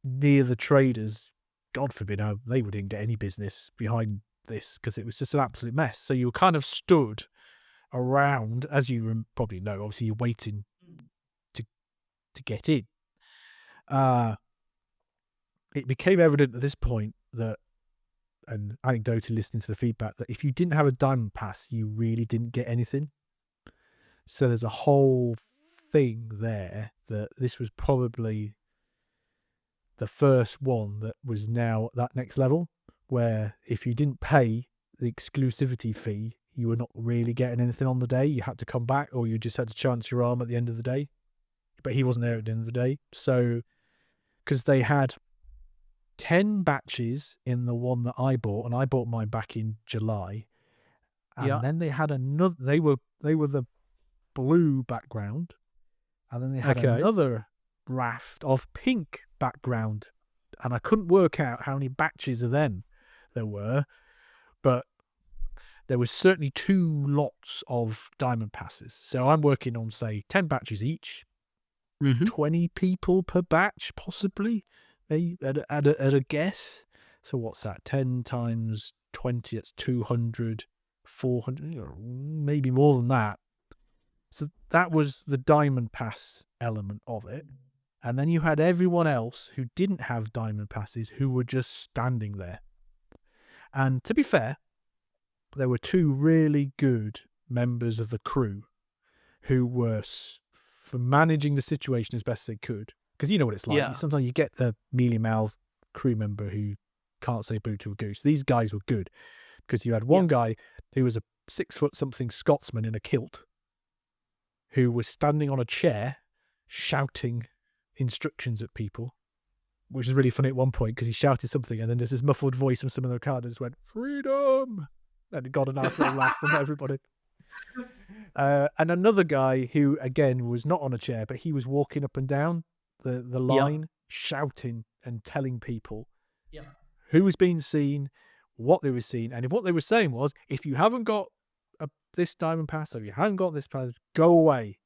near the traders. God forbid, they wouldn't get any business behind this because it was just an absolute mess. So you were kind of stood around, as you probably know. Obviously, you're waiting to get in. It became evident at this point that, and anecdotally listening to the feedback, that if you didn't have a diamond pass, you really didn't get anything. So there's a whole thing there that this was probably the first one that was now at that next level, where if you didn't pay the exclusivity fee, you were not really getting anything on the day. You had to come back, or you just had to chance your arm at the end of the day. But he wasn't there at the end of the day. So, because they had 10 batches in the one that I bought, and I bought mine back in July. And Yeah. then they had another, they were the blue background. And then they had Okay. another raft of pink background. And I couldn't work out how many batches of them there were, but there was certainly 2 lots of diamond passes. So I'm working on, say, 10 batches each, Mm-hmm. 20 people per batch, possibly, maybe at a guess. So what's that? 10 times 20, that's 200, 400, maybe more than that. So that was the diamond pass element of it. And then you had everyone else who didn't have diamond passes who were just standing there. And to be fair, there were 2 really good members of the crew who were for managing the situation as best they could. Because you know what it's like. Yeah. Sometimes you get the mealy-mouthed crew member who can't say boo to a goose. These guys were good because you had one guy who was a 6-foot-something Scotsman in a kilt who was standing on a chair shouting instructions at people, which is really funny at one point because he shouted something and then there's this muffled voice from some of the crowd that just went, "Freedom!" And it got a nice little laugh from everybody. And another guy who, again, was not on a chair, but he was walking up and down the line, shouting and telling people who was being seen, what they were seeing. And what they were saying was, if you haven't got this diamond pass, or if you haven't got this pass, go away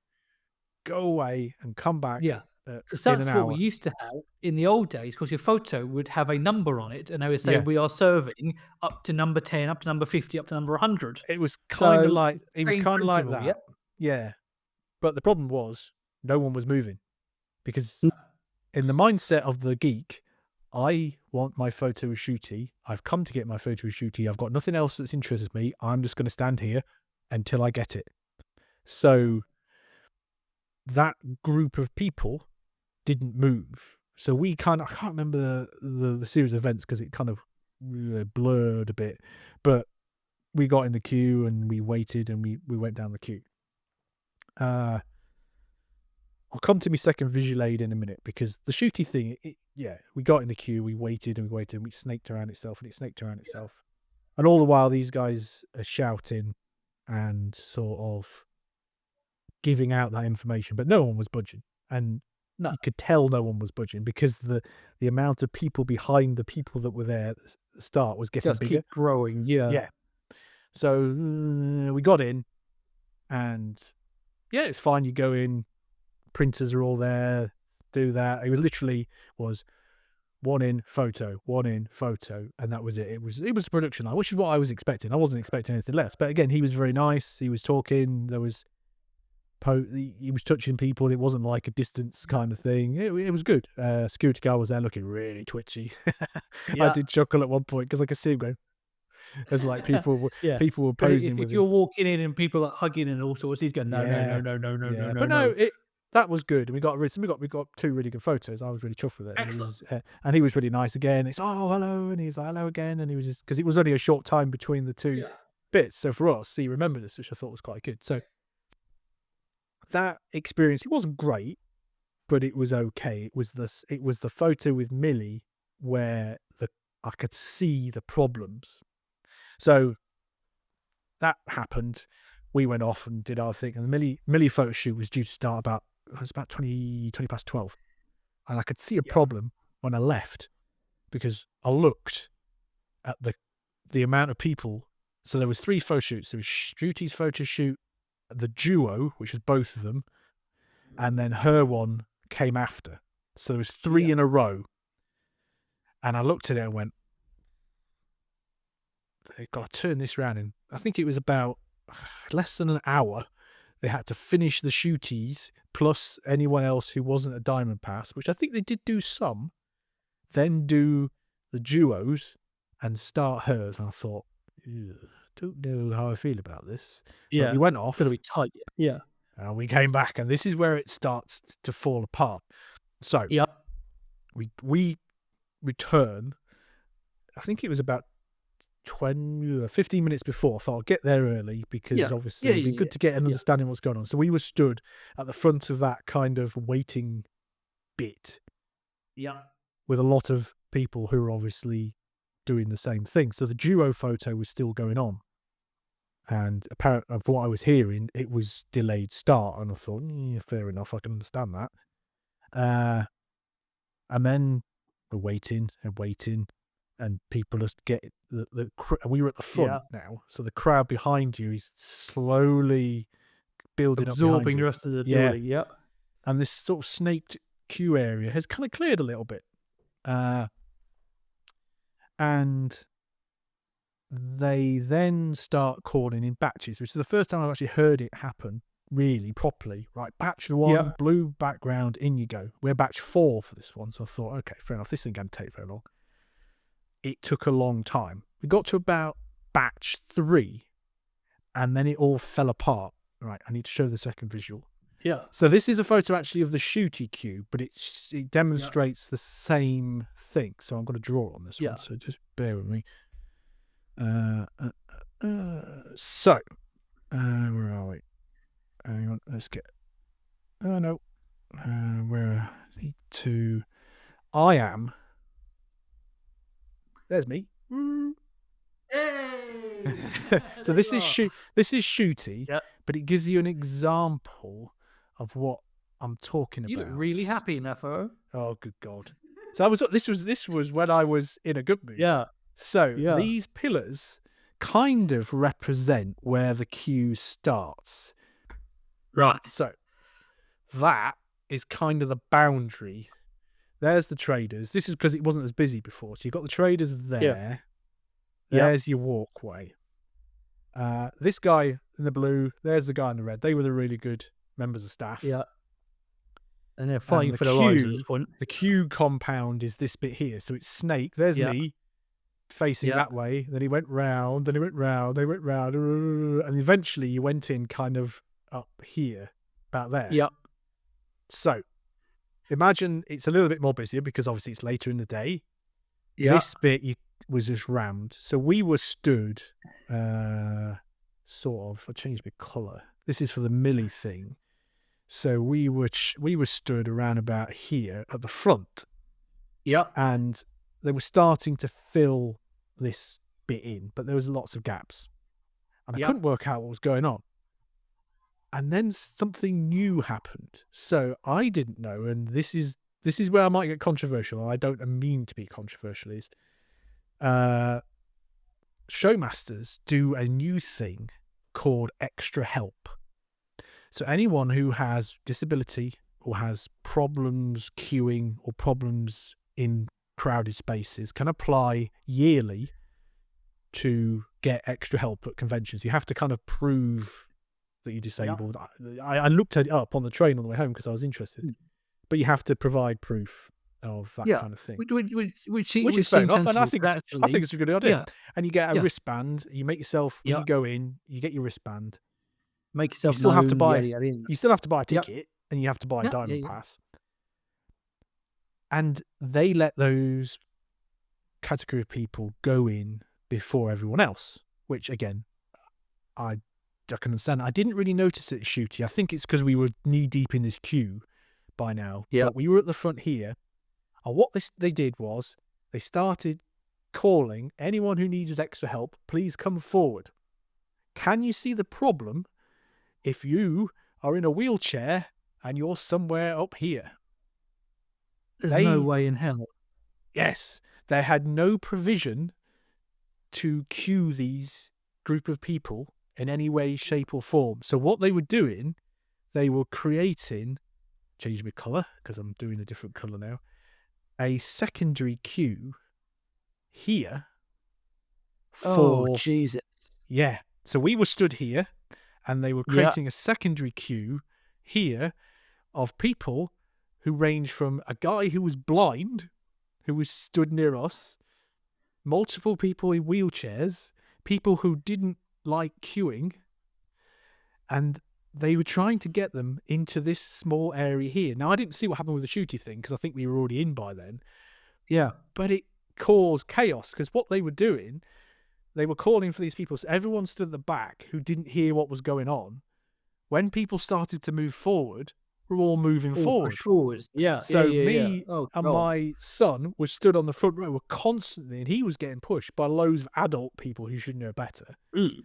and come back Yeah. in Because an that's what we hour. used to have in the old days, because your photo would have a number on it, and they would say, Yeah. we are serving up to number 10, up to number 50, up to number 100. It was kind of So, like, same principle, that. Yeah. But the problem was no one was moving because in the mindset of the geek, I want my photo as shooty. I've come to get my photo as shooty. I've got nothing else that's interested me. I'm just going to stand here until I get it. So that group of people didn't move. So we kind of, I can't remember the series of events because it kind of blurred a bit, but we got in the queue and we waited and we went down the queue. I'll come to my second visual aid in a minute because the shooty thing, we got in the queue, we waited and we waited and we snaked around itself and it snaked around itself. And all the while these guys are shouting and sort of giving out that information, but no one was budging. And you could tell no one was budging because the amount of people behind the people that were there at the start was getting bigger. Keep growing, Yeah. So we got in and it's fine. You go in, printers are all there, do that. It was literally one in, photo, and that was it. It was a production line, which is what I was expecting. I wasn't expecting anything less. But again, he was very nice. He was talking. There was he was touching people. It wasn't like a distance kind of thing. It was good. Ncuti Gatwa was there looking really twitchy. I did chuckle at one point because I could see him going. As like people were posing with if you're walking in and people are hugging and all sorts, he's going, no. But no, that was good. And we got 2 really good photos. I was really chuffed with it. Excellent. And he was really nice again. It's hello, and he's like hello again, and he was just because it was only a short time between the 2 bits. So for us, he remembered us, which I thought was quite good. So that experience, it wasn't great, but it was okay. It was the photo with Millie where I could see the problems. So that happened. We went off and did our thing, and the Millie photo shoot was due to start about 20 past 12, and I could see a problem when I left because I looked at the amount of people. So there was 3 photo shoots. There was Ncuti's photo shoot, the duo, which was both of them, and then her one came after. So there was 3 in a row. And I looked at it and went, they've got to turn this round in. I think it was about less than an hour. They had to finish the shooties plus anyone else who wasn't a diamond pass, which I think they did do some, then do the duos and start hers. And I thought, don't know how I feel about this. But we went off. It's going to be tight. Yeah. And we came back, and this is where it starts to fall apart. So we return. I think it was about 15 minutes before. I thought I'll get there early because obviously it'd be good to get an understanding of what's going on. So we were stood at the front of that kind of waiting bit. Yeah. With a lot of people who were obviously doing the same thing. So the duo photo was still going on. And apparently, from what I was hearing, it was delayed start. And I thought, fair enough, I can understand that. And then we're waiting and waiting. And people just get we were at the front now. So the crowd behind you is slowly building absorbing up the rest of the building. Yeah. And this sort of snaked queue area has kind of cleared a little bit. And they then start calling in batches, which is the first time I've actually heard it happen really properly. Right, batch 1, blue background, in you go. We're batch 4 for this one. So I thought, okay, fair enough. This isn't going to take very long. It took a long time. We got to about batch 3, and then it all fell apart. Right, I need to show the second visual. Yeah. So this is a photo actually of the shooty queue, but it demonstrates the same thing. So I'm going to draw on this one. So just bear with me. So where are we? Hang on, let's get. Oh no, where need to? I am. There's me. Hey! So this is shooty, but it gives you an example of what I'm talking about. You look really happy in that photo. Oh, good God! So this was when I was in a good mood. Yeah. So these pillars kind of represent where the queue starts. Right. So that is kind of the boundary. There's the traders. This is because it wasn't as busy before. So you've got the traders there. There's your walkway. This guy in the blue, there's the guy in the red. They were the really good members of staff. Yeah. And they're fighting for the lives at this point. The queue compound is this bit here. So it's Snake. There's me facing that way. Then he went round, then he went round, they went round. And eventually you went in kind of up here, about there. Yeah. So imagine it's a little bit more busier because obviously it's later in the day. Yeah. This bit was just rammed. So we were stood sort of, I changed my colour. This is for the Millie thing. So we were stood around about here at the front. Yeah. And they were starting to fill this bit in, but there was lots of gaps. And I couldn't work out what was going on. And then something new happened. So I didn't know, and this is where I might get controversial, and I don't mean to be controversial, is showmasters do a new thing called extra help. So anyone who has disability or has problems queuing or problems in crowded spaces can apply yearly to get extra help at conventions. You have to kind of prove that you're disabled. I looked it up on the train on the way home because I was interested. But you have to provide proof of that kind of thing. Which is fair enough, and I think it's a good idea. Yeah. And you get a wristband. You make yourself, when you go in, you get your wristband. Make yourself you still known, have to buy. You still have to buy a ticket, and you have to buy a diamond pass. And they let those category of people go in before everyone else, which again, I can understand. I didn't really notice it, Ncuti. I think it's because we were knee deep in this queue by now. Yeah. But we were at the front here, and what they did was they started calling anyone who needed extra help. Please come forward. Can you see the problem if you are in a wheelchair and you're somewhere up here? There's no way in hell. Yes, they had no provision to queue these group of people in any way, shape, or form. So what they were doing, they were creating, change my colour because I'm doing a different colour now, a secondary queue here for. Oh, Jesus. Yeah. So we were stood here, and they were Yeah. creating a secondary queue here of people who range from a guy who was blind, who was stood near us, multiple people in wheelchairs, people who didn't like queuing, and they were trying to get them into this small area here. Now, I didn't see what happened with the Ncuti thing because I think we were already in by then. Yeah. But it caused chaos because what they were doing, they were calling for these people. So everyone stood at the back who didn't hear what was going on. When people started to move forward, we're all moving forward. Push forwards. Yeah. So me and my son was stood on the front row constantly, and he was getting pushed by loads of adult people who should know better. Mm.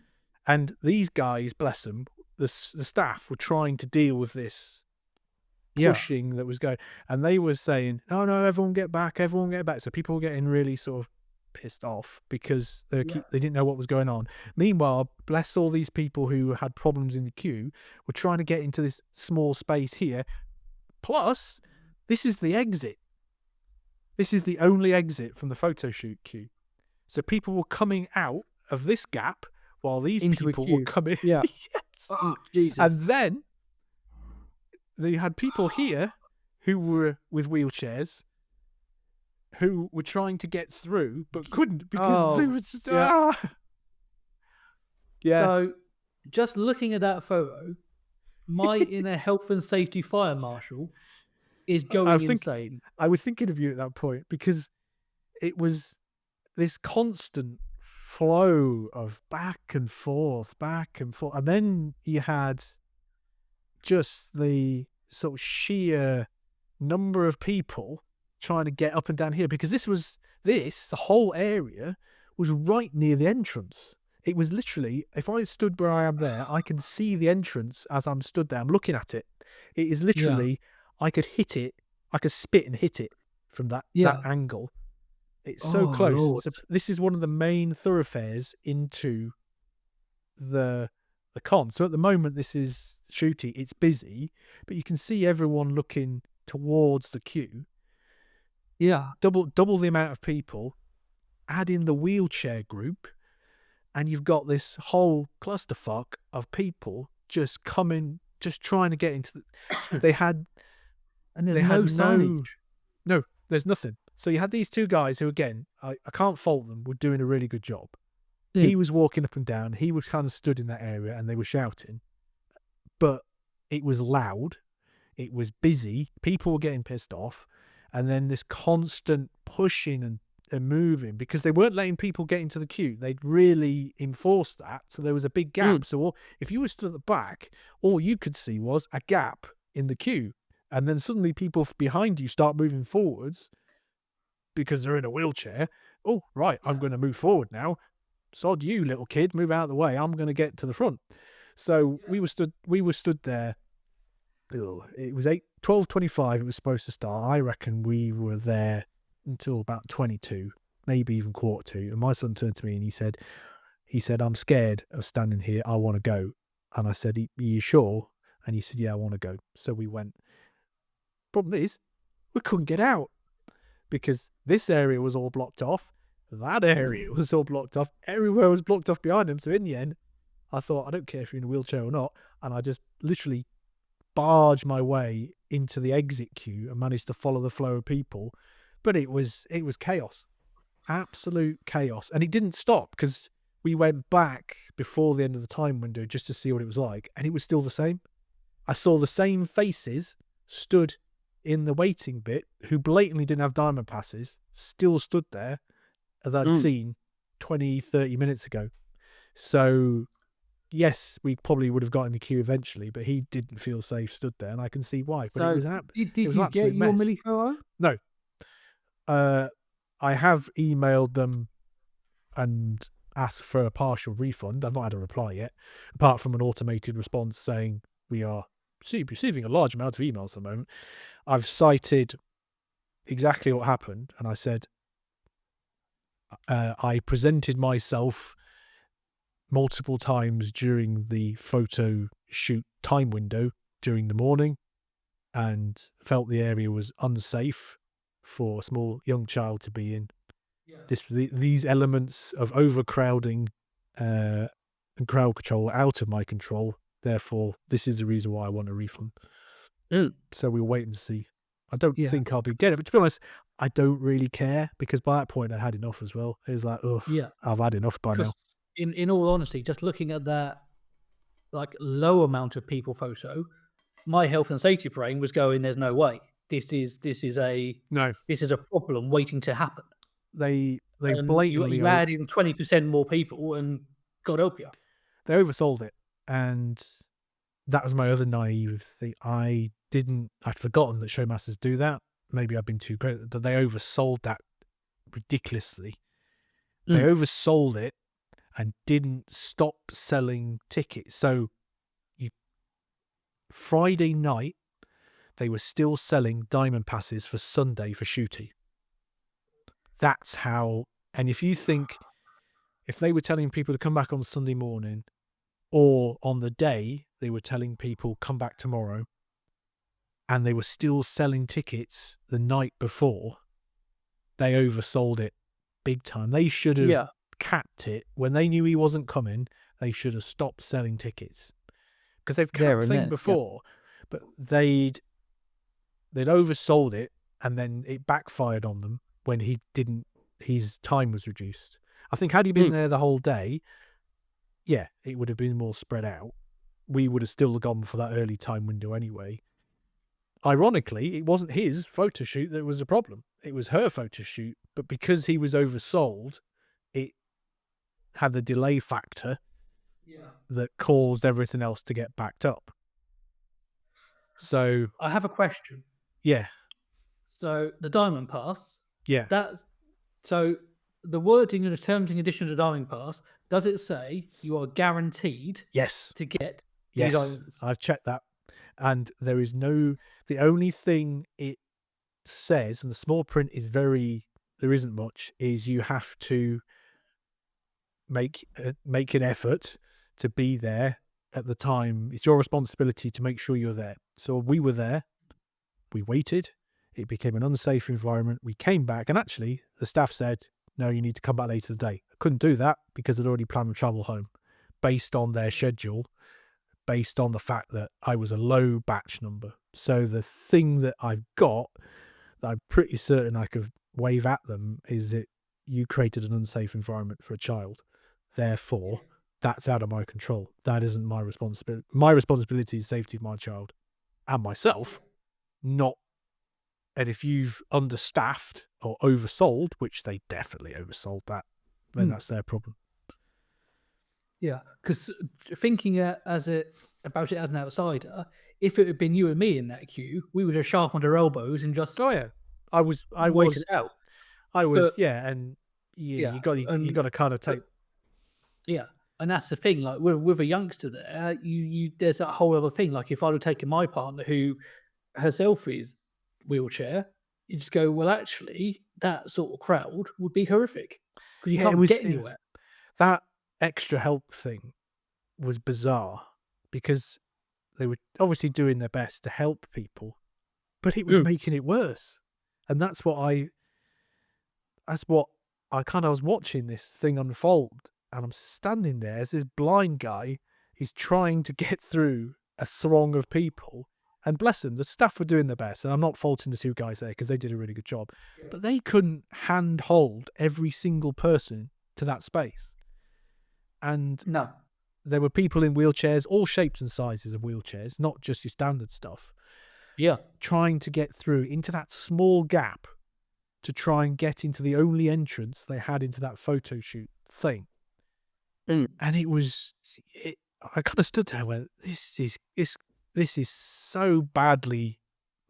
And these guys, bless them, the staff were trying to deal with this pushing that was going, and they were saying, "Oh no, everyone get back, everyone get back." So people were getting really sort of pissed off because they didn't know what was going on. Meanwhile, bless all these people who had problems in the queue were trying to get into this small space here. Plus, this is the exit. This is the only exit from the photo shoot queue. So people were coming out of this gap while these people were coming. Yeah. Yes. Oh, Jesus. And then they had people here who were with wheelchairs who were trying to get through but couldn't because they were just, Yeah. So, just looking at that photo, my inner health and safety fire marshal is going insane. I was thinking of you at that point because it was this constant flow of back and forth. And then you had just the sort of sheer number of people trying to get up and down here because the whole area was right near the entrance. It was literally, if I stood where I am there, I can see the entrance as I'm stood there. I'm looking at it. It is literally, I could hit it, I could spit and hit it from that angle. It's so close. Lord. So this is one of the main thoroughfares into the con. So at the moment, this is Ncuti. It's busy, but you can see everyone looking towards the queue. Yeah. Double the amount of people. Add in the wheelchair group, and you've got this whole clusterfuck of people just coming, just trying to get into the. They had. And there's no signage. No, there's nothing. So you had these two guys who, again, I can't fault them, were doing a really good job. Yeah. He was walking up and down. He was kind of stood in that area, and they were shouting. But it was loud. It was busy. People were getting pissed off. And then this constant pushing and moving because they weren't letting people get into the queue. They'd really enforced that. So there was a big gap. So if you were stood at the back, all you could see was a gap in the queue. And then suddenly people behind you start moving forwards because they're in a wheelchair. Oh, right, I'm going to move forward now. Sod you, little kid, move out of the way. I'm going to get to the front. So we were stood there. It was 12:25. It was supposed to start. I reckon we were there until about 22, maybe even 1:45. And my son turned to me and he said, "I'm scared of standing here. I want to go." And I said, "Are you sure?" And he said, "Yeah, I want to go." So we went. Problem is, we couldn't get out because this area was all blocked off. That area was all blocked off. Everywhere was blocked off behind him. So in the end, I thought, I don't care if you're in a wheelchair or not. And I just literally barged my way into the exit queue and managed to follow the flow of people. But it was chaos. Absolute chaos. And it didn't stop because we went back before the end of the time window just to see what it was like. And it was still the same. I saw the same faces stood in the waiting bit who blatantly didn't have diamond passes, still stood there as I'd seen 20, 30 minutes ago. So yes, we probably would have got in the queue eventually, but he didn't feel safe stood there, and I can see why. But it So was an did you get absolute your mess. Millie photo? No, I have emailed them and asked for a partial refund. I've not had a reply yet, apart from an automated response saying we are receiving a large amount of emails at the moment. I've cited exactly what happened, and I said I presented myself multiple times during the photo shoot time window during the morning and felt the area was unsafe for a small young child to be in. These elements of overcrowding and crowd control are out of my control. Therefore, this is the reason why I want a refund. So we'll wait and see. I don't think I'll be getting it. But to be honest, I don't really care, because by that point I had enough as well. It was like, oh, I've had enough by now. In all honesty, just looking at that like low amount of people photo, my health and safety brain was going, "There's no way. This is a problem waiting to happen." They And blatantly you add in 20% more people, and God help you. They oversold it, and that was my other naive thing. I'd forgotten that showmasters do that. Maybe I've been too great. That they oversold that ridiculously. They oversold it and didn't stop selling tickets. So Friday night, they were still selling diamond passes for Sunday for Ncuti. That's how. And if you think, if they were telling people to come back on Sunday morning, or on the day they were telling people come back tomorrow, and they were still selling tickets the night before, they oversold it big time. They should have capped it when they knew he wasn't coming. They should have stopped selling tickets, because they've capped thing before, but they'd oversold it, and then it backfired on them when his time was reduced. I think had he been there the whole day, it would have been more spread out. We would have still gone for that early time window anyway. Ironically, it wasn't his photo shoot that was a problem. It was her photo shoot, but because he was oversold, it had the delay factor that caused everything else to get backed up. So I have a question. Yeah. So the Diamond Pass. Yeah. So the wording in the terms and conditions of the Diamond Pass, does it say you are guaranteed to get these diamonds? I've checked that. And there is the only thing it says, and the small print is there isn't much, is you have to make an effort to be there at the time. It's your responsibility to make sure you're there. So we were there, we waited, it became an unsafe environment, we came back, and actually the staff said, no, you need to come back later today. I couldn't do that because I'd already planned to travel home based on their schedule, based on the fact that I was a low batch number. So the thing that I've got that I'm pretty certain I could wave at them is that you created an unsafe environment for a child. Therefore, that's out of my control. That isn't my responsibility. My responsibility is safety of my child and myself, not. And if you've understaffed or oversold, which they definitely oversold that, then that's their problem. Yeah, because thinking about it as an outsider, if it had been you and me in that queue, we would have sharpened our elbows and just waited it out. You got to kind of take. And that's the thing. Like with a youngster there, there's that whole other thing. Like if I'd have taken my partner who herself is wheelchair, you just go, well, actually, that sort of crowd would be horrific because you can't get anywhere. That extra help thing was bizarre because they were obviously doing their best to help people, but it was making it worse. And that's what I kind of was watching this thing unfold, and I'm standing there as this blind guy is trying to get through a throng of people. And bless them, the staff were doing their best, and I'm not faulting the two guys there because they did a really good job. But they couldn't handhold every single person to that space. And there were people in wheelchairs, all shapes and sizes of wheelchairs, not just your standard stuff. Yeah. Trying to get through into that small gap to try and get into the only entrance they had into that photo shoot thing. And it was, I kind of stood there and went, this is so badly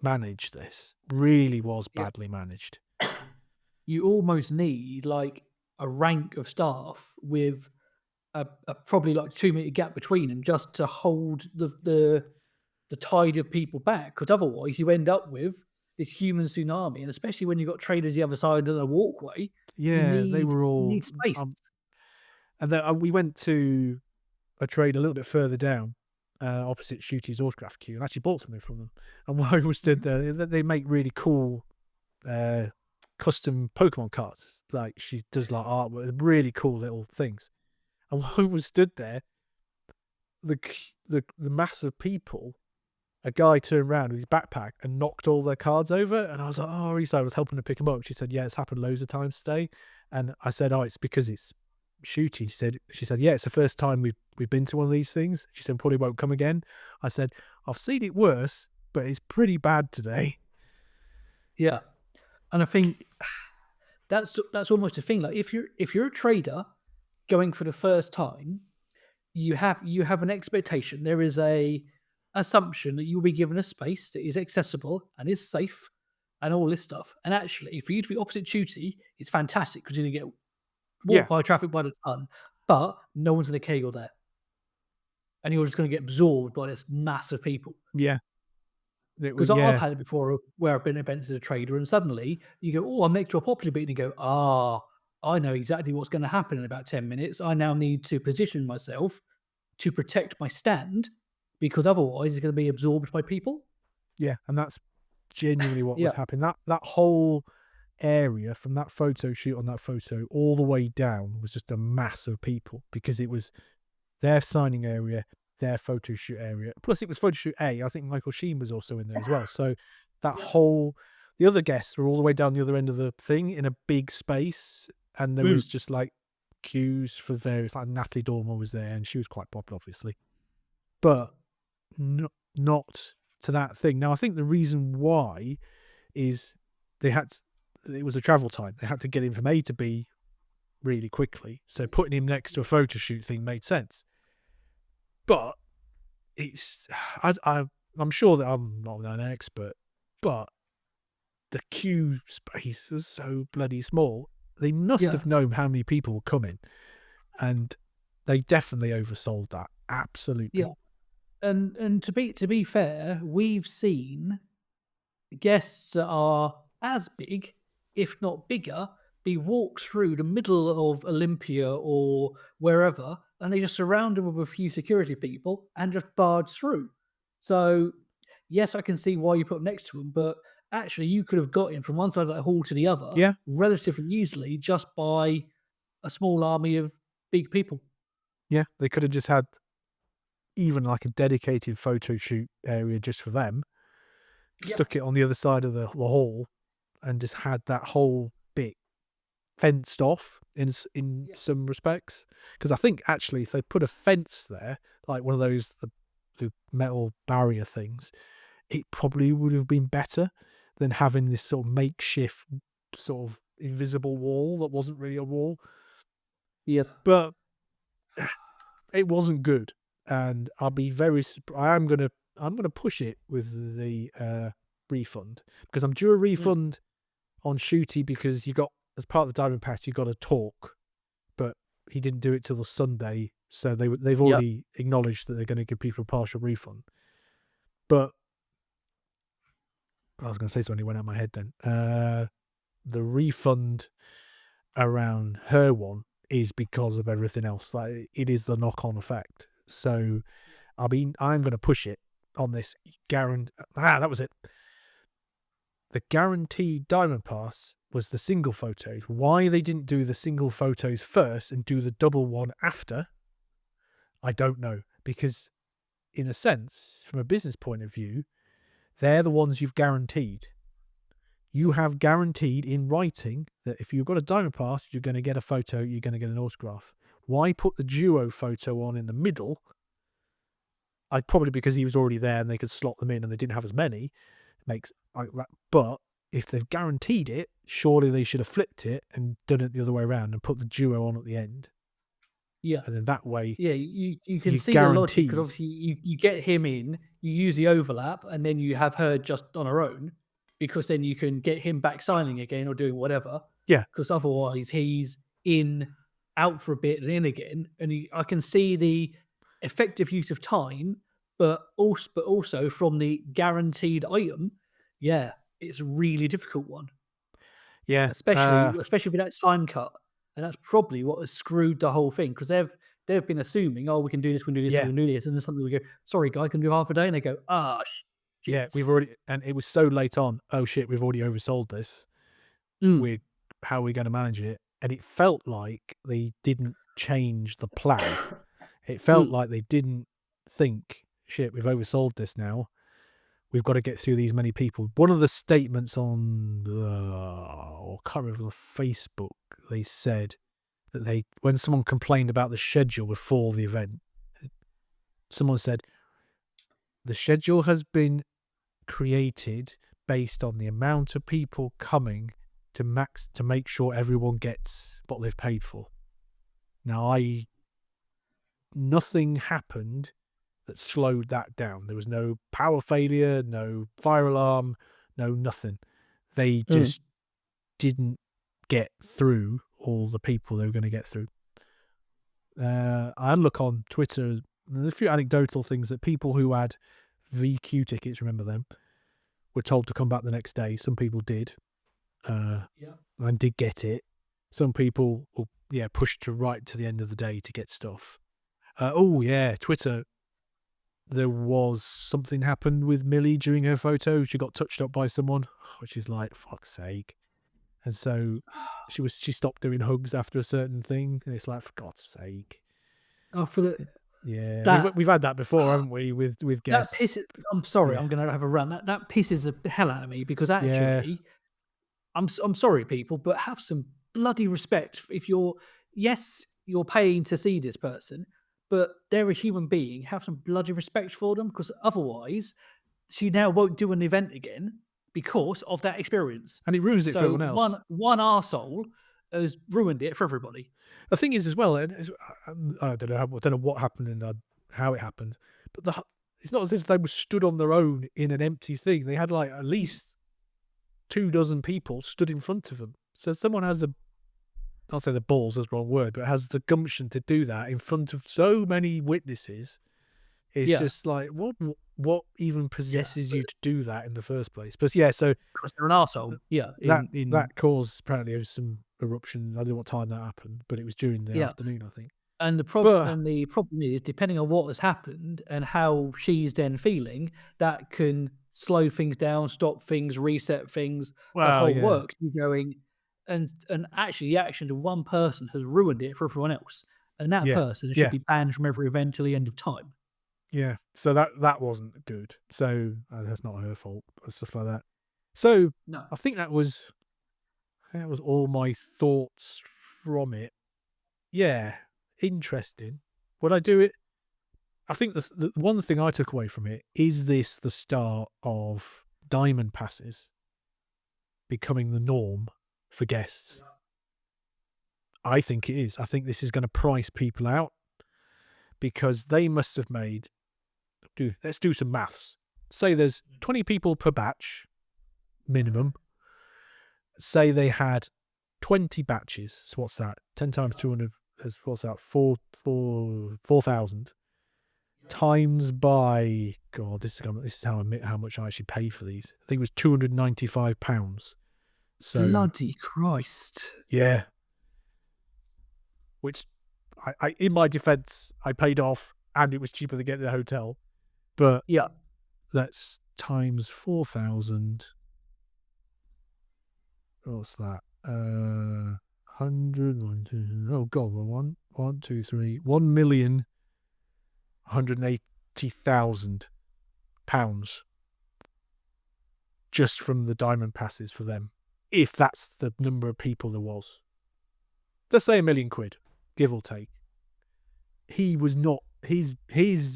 managed. This really was Yeah. badly managed. You almost need like a rank of staff with a probably like 2 meter gap between them just to hold the tide of people back. Because otherwise, you end up with this human tsunami, and especially when you've got traders the other side of the walkway, Yeah, they were you all, need space. and then we went to a trade a little bit further down, opposite Shooty's autograph queue, and actually bought something from them. And while we stood Mhm. there, they make really cool uh, custom Pokemon cards. Like she does like artwork, really cool little things. And while we stood there, the mass of people, a guy turned around with his backpack and knocked all their cards over. And I was like, oh, Risa, I was helping to pick them up. She said, yeah, it's happened loads of times today. And I said, oh, it's because it's Shooty. She said, yeah, it's the first time we've been to one of these things. She said, probably won't come again. I said, I've seen it worse, but it's pretty bad today. Yeah, and I think that's almost a thing. Like if you're a trader going for the first time, you have an expectation. There is a assumption that you'll be given a space that is accessible and is safe and all this stuff. And actually, for you to be opposite duty, it's fantastic because you're going to get Yeah, walked by traffic by the ton, but no one's going to care you're there. And you're just going to get absorbed by this mass of people. yeah, it was, Because I've yeah, had it before where I've been events as a trader, and suddenly you go, "Oh, I'm next to a popular beat," and you go, "Ah, I know exactly what's going to happen in about 10 minutes. I now need to position myself to protect my stand because otherwise it's going to be absorbed by people." yeah, and that's genuinely what Yeah, was happening. That whole area from that photo shoot on that photo all the way down was just a mass of people because it was their signing area, their photo shoot area. Plus, it was photo shoot A. I think Michael Sheen was also in there as well. So that yeah, whole, the other guests were all the way down the other end of the thing in a big space, and there mm, was just like queues for various. Like Natalie Dormer was there, and she was quite popular, obviously, but not to that thing. Now, I think the reason why is they had it was a travel time. They had to get him from A to B really quickly. So putting him next to a photo shoot thing made sense. But it's I'm sure that I'm not an expert, but the queue space was so bloody small. They must yeah, have known how many people were coming, and they definitely oversold that. yeah. Absolutely. And to be fair, we've seen guests that are as big, if not bigger, be walked through the middle of Olympia or wherever, and they just surround them with a few security people and just barge through. So, yes, I can see why you put them next to them, but actually, you could have got in from one side of that hall to the other Yeah, relatively easily just by a small army of big people. yeah. They could have just had even like a dedicated photo shoot area just for them, Yeah, stuck it on the other side of the hall, and just had that whole bit fenced off in yeah, some respects. Because I think actually, if they put a fence there, like one of those the metal barrier things, it probably would have been better than having this sort of makeshift sort of invisible wall that wasn't really a wall. yeah, But it wasn't good, and I'll be very. I'm gonna push it with the refund because I'm due a mm, refund on Shooty because you got as part of the Diamond Pass you got a talk, but he didn't do it till the Sunday, so they've yeah, already acknowledged that they're going to give people a partial refund. But I was going to say something went out of my head then. The refund around her one is because of everything else. Like it is the knock on effect. So I mean, I'm going to push it on this that was it. The guaranteed Diamond Pass was the single photos. Why they didn't do the single photos first and do the double one after, I don't know. Because, in a sense, from a business point of view, they're the ones you've guaranteed. You have guaranteed in writing that if you've got a Diamond Pass, you're going to get a photo, you're going to get an autograph. Why put the duo photo on in the middle? Probably because he was already there and they could slot them in and they didn't have as many. Makes like that. But if they've guaranteed it, surely they should have flipped it and done it the other way around and put the duo on at the end. Yeah. and then that way Yeah, you can you see the logic because guaranteed. obviously you get him in, you use the overlap, and then you have her just on her own because then you can get him back signing again or doing whatever. Yeah, Because otherwise he's in, out for a bit, and in again, and I can see the effective use of time, but also from the guaranteed item, yeah, it's a really difficult one, yeah, especially with that time cut, and that's probably what has screwed the whole thing because they've been assuming, "Oh, we can do this, we can do this, we yeah, can do this," and then suddenly we go, "Sorry, guy, can do half a day," and they go, "Ah, yeah. shit." We've already, and it was so late on. Oh shit, we've already oversold this. Mm, We're How are we going to manage it? And it felt like they didn't change the plan. It felt mm, like they didn't think, shit, we've oversold this now. We've got to get through these many people. One of the statements on, I can't remember, on Facebook, they said that when someone complained about the schedule before the event, someone said, the schedule has been created based on the amount of people coming to make sure everyone gets what they've paid for. Now, nothing happened that slowed that down. There was no power failure, no fire alarm, no nothing. They mm. just didn't get through all the people they were going to get through. I had a look on Twitter. There's a few anecdotal things that people who had VQ tickets, remember them, were told to come back the next day. Some people did, Yeah. and did get it. Some people, pushed to right to the end of the day to get stuff. Twitter. There was something happened with Millie during her photo. She got touched up by someone, which is like, fuck's sake. And so she stopped doing hugs after a certain thing, and it's like, for God's sake. I feel it Yeah, that we've had that before, haven't we? With that guests. pisses. I'm sorry, Yeah, I'm gonna have a rant. That pisses the hell out of me because yeah, actually, I'm sorry, people, but have some bloody respect if you're, yes, you're paying to see this person, but they're a human being. Have some bloody respect for them because otherwise, she now won't do an event again because of that experience. and it ruins it for So everyone else. one arsehole has ruined it for everybody. The thing is, as well, and I don't know what happened and how it happened, but it's not as if they were stood on their own in an empty thing. They had like at least 24 people stood in front of them. So someone has I'll say the balls is the wrong word, but has the gumption to do that in front of so many witnesses. It's Yeah, just like, what even yeah, possesses you to do that in the first place? But yeah, so because they're an arsehole. Yeah, in that caused apparently some eruption. I don't know what time that happened, but it was during the yeah. afternoon, I think. And But the problem is, depending on what has happened and how she's then feeling, that can slow things down, stop things, reset things, the well, whole yeah, works. You're going, and actually, the action of one person has ruined it for everyone else, and that yeah, person should yeah, be banned from every event till the end of time. yeah. So that wasn't good. So that's not her fault or stuff like that. So No. I think that was all my thoughts from it. Yeah, interesting. Would I do it? I think the one thing I took away from it is this the start of diamond passes becoming the norm for guests. I think it is. I think this is going to price people out because they must have made. Let's do some maths. Say there's 20 people per batch minimum. Say they had 20 batches. So what's that? 10 times 200 is what's that? 4,000 times by God. This is how much I actually paid for these. I think it was £295. So Bloody Christ. yeah, which I in my defence I paid off, and it was cheaper to get to the hotel. But Yeah. that's times 4,000. What's that? 100, oh God, one, two, three, 1,180,000 pounds just from the diamond passes for them. If that's the number of people there was, let's say £1,000,000, give or take. He was not his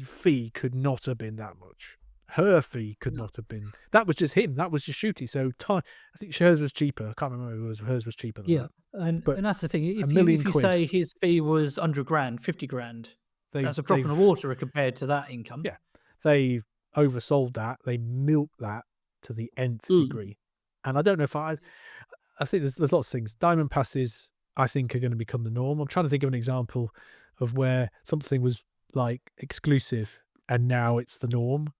fee could not have been that much. Her fee could Yeah. not have been. That was just him. That was just Ncuti. So I think hers was cheaper. I can't remember who it was. Hers was cheaper than Yeah, that. and But that's the thing. a If million you quid. say his fee was 100 grand, 50 grand, They've that's a drop in the they've water compared to that income. yeah, they've oversold that. They milked that to the nth Mm. degree. And I don't know if I think there's lots of things. Diamond passes, I think, are going to become the norm. I'm trying to think of an example of where something was like exclusive and now it's the norm.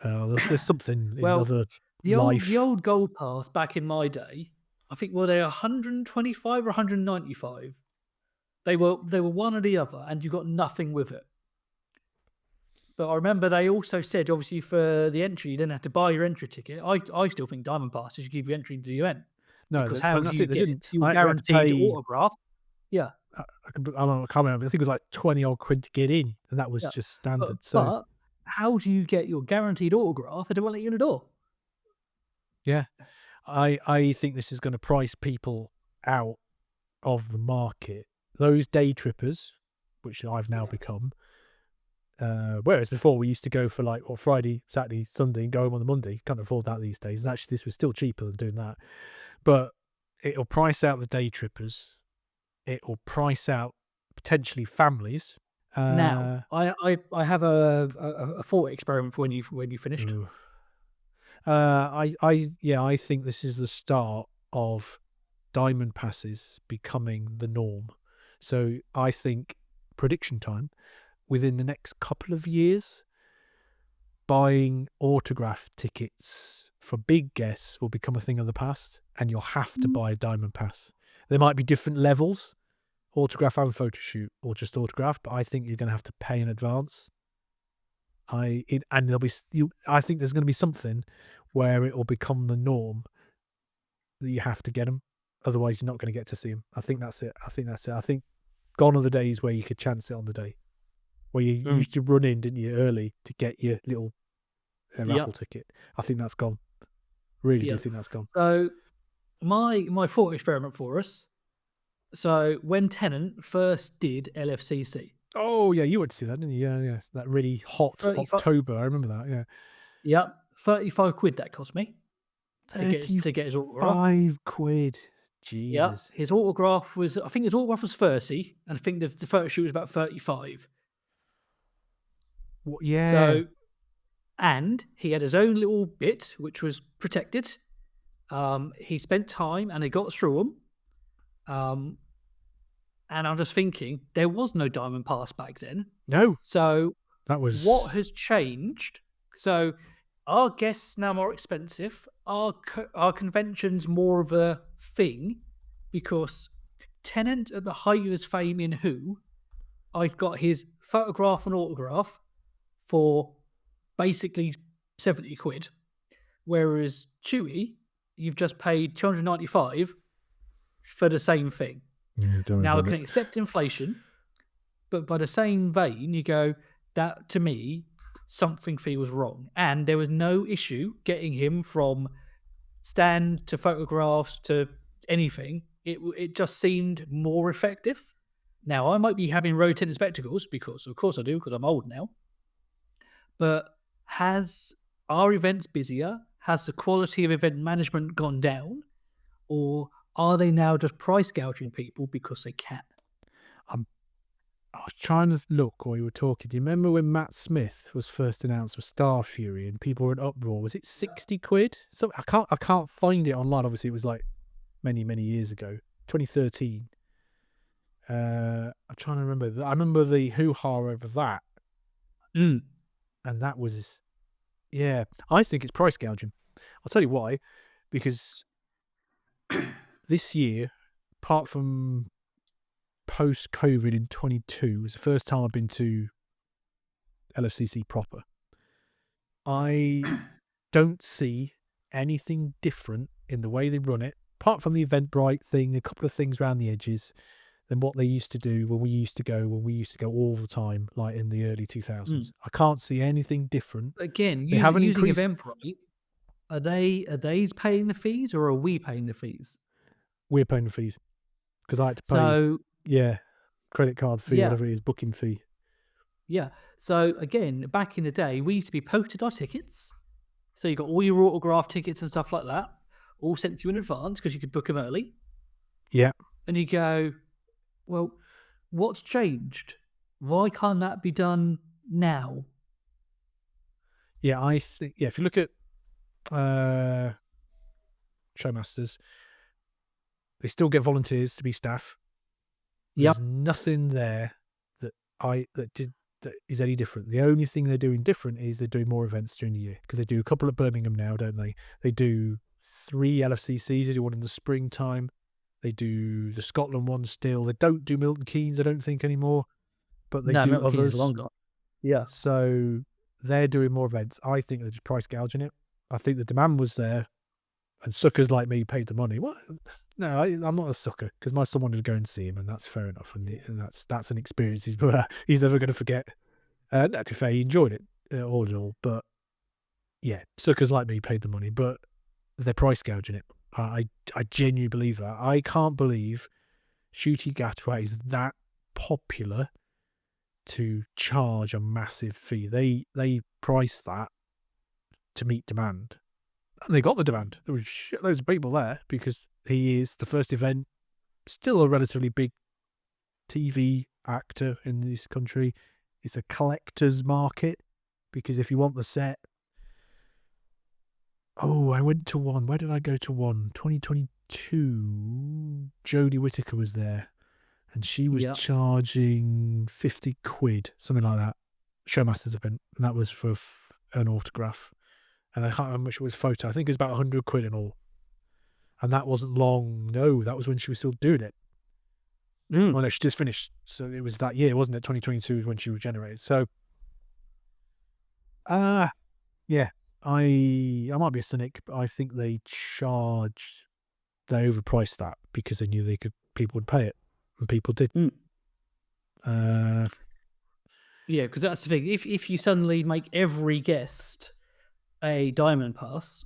There's something in Well, other the life. old gold pass back in my day, I think were they 125 or 195. They were one or the other, and you got nothing with it. But I remember they also said, obviously, for the entry, you didn't have to buy your entry ticket. I still think diamond passes should give you entry into the event, No, because how and do that's you it. They get didn't. your We had to guaranteed pay. autograph? Yeah, I can't remember. I think it was like 20 odd quid to get in, and that was yeah. just But, standard. So but how do you get your guaranteed autograph if they won't let you in the door? yeah, I think this is going to price people out of the market. Those day trippers, which I've now become, whereas before we used to go for like Friday, Saturday, Sunday, and go home on the Monday. Can't afford that these days. And actually, this was still cheaper than doing that. But it'll price out the day trippers. It'll price out potentially families. Now, Uh, I have a thought experiment for when you finished. ooh. I think this is the start of diamond passes becoming the norm. So I think prediction time within the next couple of years, buying autograph tickets for big guests will become a thing of the past, and you'll have to buy a diamond pass. There might be different levels, autograph and photo shoot, or just autograph, but I think you're going to have to pay in advance. And there'll be I think there's going to be something where it will become the norm that you have to get them, otherwise you're not going to get to see them. I think that's it. I think gone are the days where you could chance it on the day, where you Mm. used to run in, didn't you, early to get your little raffle Yep. ticket. I think that's gone. Really do Yep. think that's gone. So my thought experiment for us. So when Tennant first did LFCC, Oh yeah, you went to see that, didn't you? Yeah, yeah. That really hot 35, October. I remember that. Yeah, yep, 35 quid that cost me to get his autograph. £35. Yep, Jesus. his autograph was, I think his autograph was 30, and I think the photo shoot was about 35. What? Yeah. So, and he had his own little bit which was protected. He spent time and he got through them. Um, and I'm just thinking there was no diamond pass back then. No, So that what was. has changed? So are guests now more expensive? Are conventions more of a thing? Because Tennant at the height of his fame in Who, I've got his photograph and autograph for basically 70 quid. Whereas Chewy, you've just paid 295 for the same thing. Yeah, don't Now I remember can it. accept inflation, but by the same vein, you go, that to me, something feels wrong. And there was no issue getting him from stand to photographs to anything. It just seemed more effective. Now, I might be having rose tinted spectacles because, of course, I do, because I'm old now. But are events busier? Has the quality of event management gone down? Or are they now just price gouging people because they can? I'm I was trying to look while you were talking. Do you remember when Matt Smith was first announced with Star Fury and people were in uproar? Was it 60 quid? So I can't find it online. Obviously, it was like many, many years ago, 2013. I'm trying to remember. I remember the hoo-ha over that, Mm. and that was, yeah. I think it's price gouging. I'll tell you why. Because this year, apart from post-COVID in 22, was the first time I've been to LFCC proper. I don't see anything different in the way they run it, apart from the Eventbrite thing, a couple of things around the edges, than what they used to do when we used to go all the time, like in the early 2000s. Mm. I can't see anything different. Again, They haven't using increased. Eventbrite, are they paying the fees or are we paying the fees? We're paying the fees because I had to pay, So yeah, credit card fee, yeah, whatever it is, booking fee. Yeah. So again, back in the day, we used to be posted our tickets. So you got all your autograph tickets and stuff like that, all sent to you in advance because you could book them early. Yeah. And you go, well, what's changed? Why can't that be done now? Yeah, I think, if you look at showmasters, they still get volunteers to be staff. Yep. There's nothing there that that is any different. The only thing they're doing different is they're doing more events during the year, because they do a couple at Birmingham now, don't they? They do 3 LFCCs. They do one in the springtime. They do the Scotland one still. They don't do Milton Keynes, I don't think, anymore, but they No, do Milton Keynes is others. long gone. Yeah. So they're doing more events. I think they're just price gouging it. I think the demand was there, and suckers like me paid the money. What? No, I'm not a sucker, because my son wanted to go and see him, and that's fair enough. And that's an experience he's never going to forget. To be fair, he enjoyed it all in all. But yeah, suckers like me paid the money, but they're price gouging it. I genuinely believe that. I can't believe Ncuti Gatwa is that popular to charge a massive fee. They priced that to meet demand, and they got the demand. There was shitloads of people there, because he is the first event, still a relatively big TV actor in this country. It's a collector's market, because if you want the set... Oh, I went to one. Where did I go to one? 2022. Jodie Whittaker was there, and she was charging 50 quid, something like that. Showmasters event, and that was for an autograph. And I can't remember how much it was photo. I think it was about 100 quid in all. And that wasn't long. No, that was when she was still doing it. Mm. Well, no, she just finished. So it was that year, wasn't it? 2022 was when she regenerated. So, yeah, I might be a cynic, but I think they overpriced that, because they knew people would pay it, and people did. Yeah, because that's the thing. If you suddenly make every guest a diamond pass,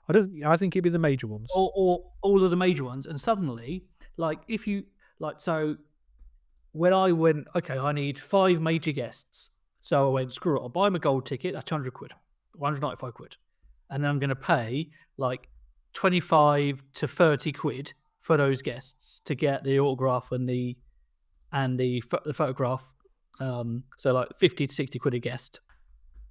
I think it'd be the major ones, or all of the major ones, and suddenly, so when I went, okay, I need 5 major guests, so I went, screw it, I'll buy them a gold ticket. That's 200 quid, 195 quid, and then I'm going to pay like 25 to 30 quid for those guests to get the autograph and the photograph. So like 50 to 60 quid a guest.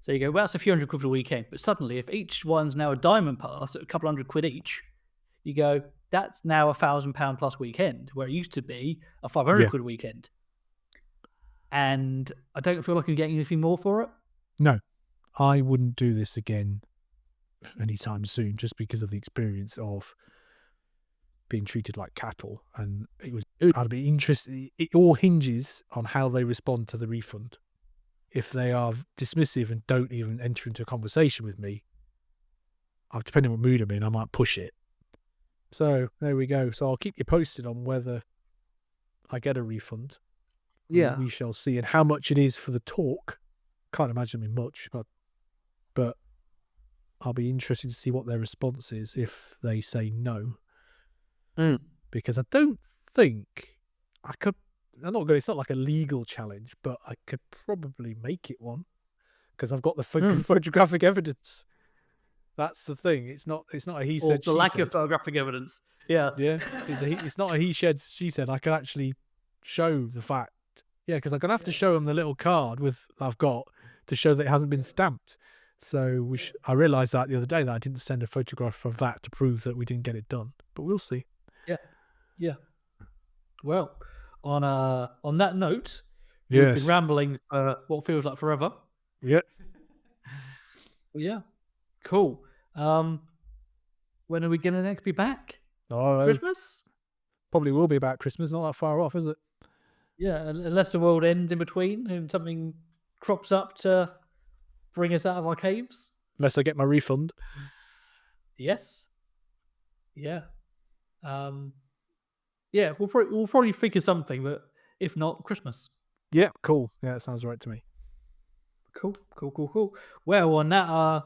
So you go, well, that's a few hundred quid for the weekend. But suddenly, if each one's now a diamond pass at a couple hundred quid each, you go, that's now £1,000 plus weekend, where it used to be a 500 quid weekend. And I don't feel like I'm getting anything more for it. No, I wouldn't do this again anytime soon, just because of the experience of being treated like cattle. And I'd be interested. It all hinges on how they respond to the refund. If they are dismissive and don't even enter into a conversation with me, depending on what mood I'm in, I might push it. So there we go. So I'll keep you posted on whether I get a refund. Yeah, we shall see, and how much it is for the talk. Can't imagine it much, but I'll be interested to see what their response is if they say no. Because I don't think I could. I'm not going. It's not like a legal challenge, but I could probably make it one, because I've got the photographic evidence. That's the thing. It's not a he said, or the lack of photographic evidence. Yeah. It's not a he said, she said. I can actually show the fact. Yeah, because I'm gonna have to show them the little card I've got to show that it hasn't been stamped. So I realised that the other day, that I didn't send a photograph of that to prove that we didn't get it done. But we'll see. Yeah. Well, on that note, we've been rambling for what feels like forever. Yeah. Yeah. Cool. When are we going to next be back? Christmas? Probably will be about Christmas. Not that far off, is it? Yeah, unless the world ends in between and something crops up to bring us out of our caves. Unless I get my refund. Yes. Yeah. Yeah, we'll probably figure something, but if not, Christmas. Yeah, cool. Yeah, that sounds right to me. Cool. Well, on that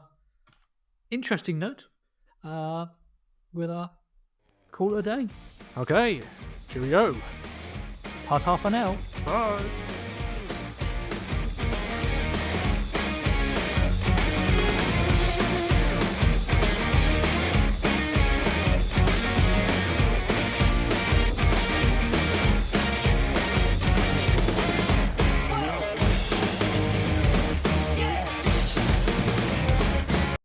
interesting note, we'll call it a day. Okay, cheerio. Ta-ta for now. Bye.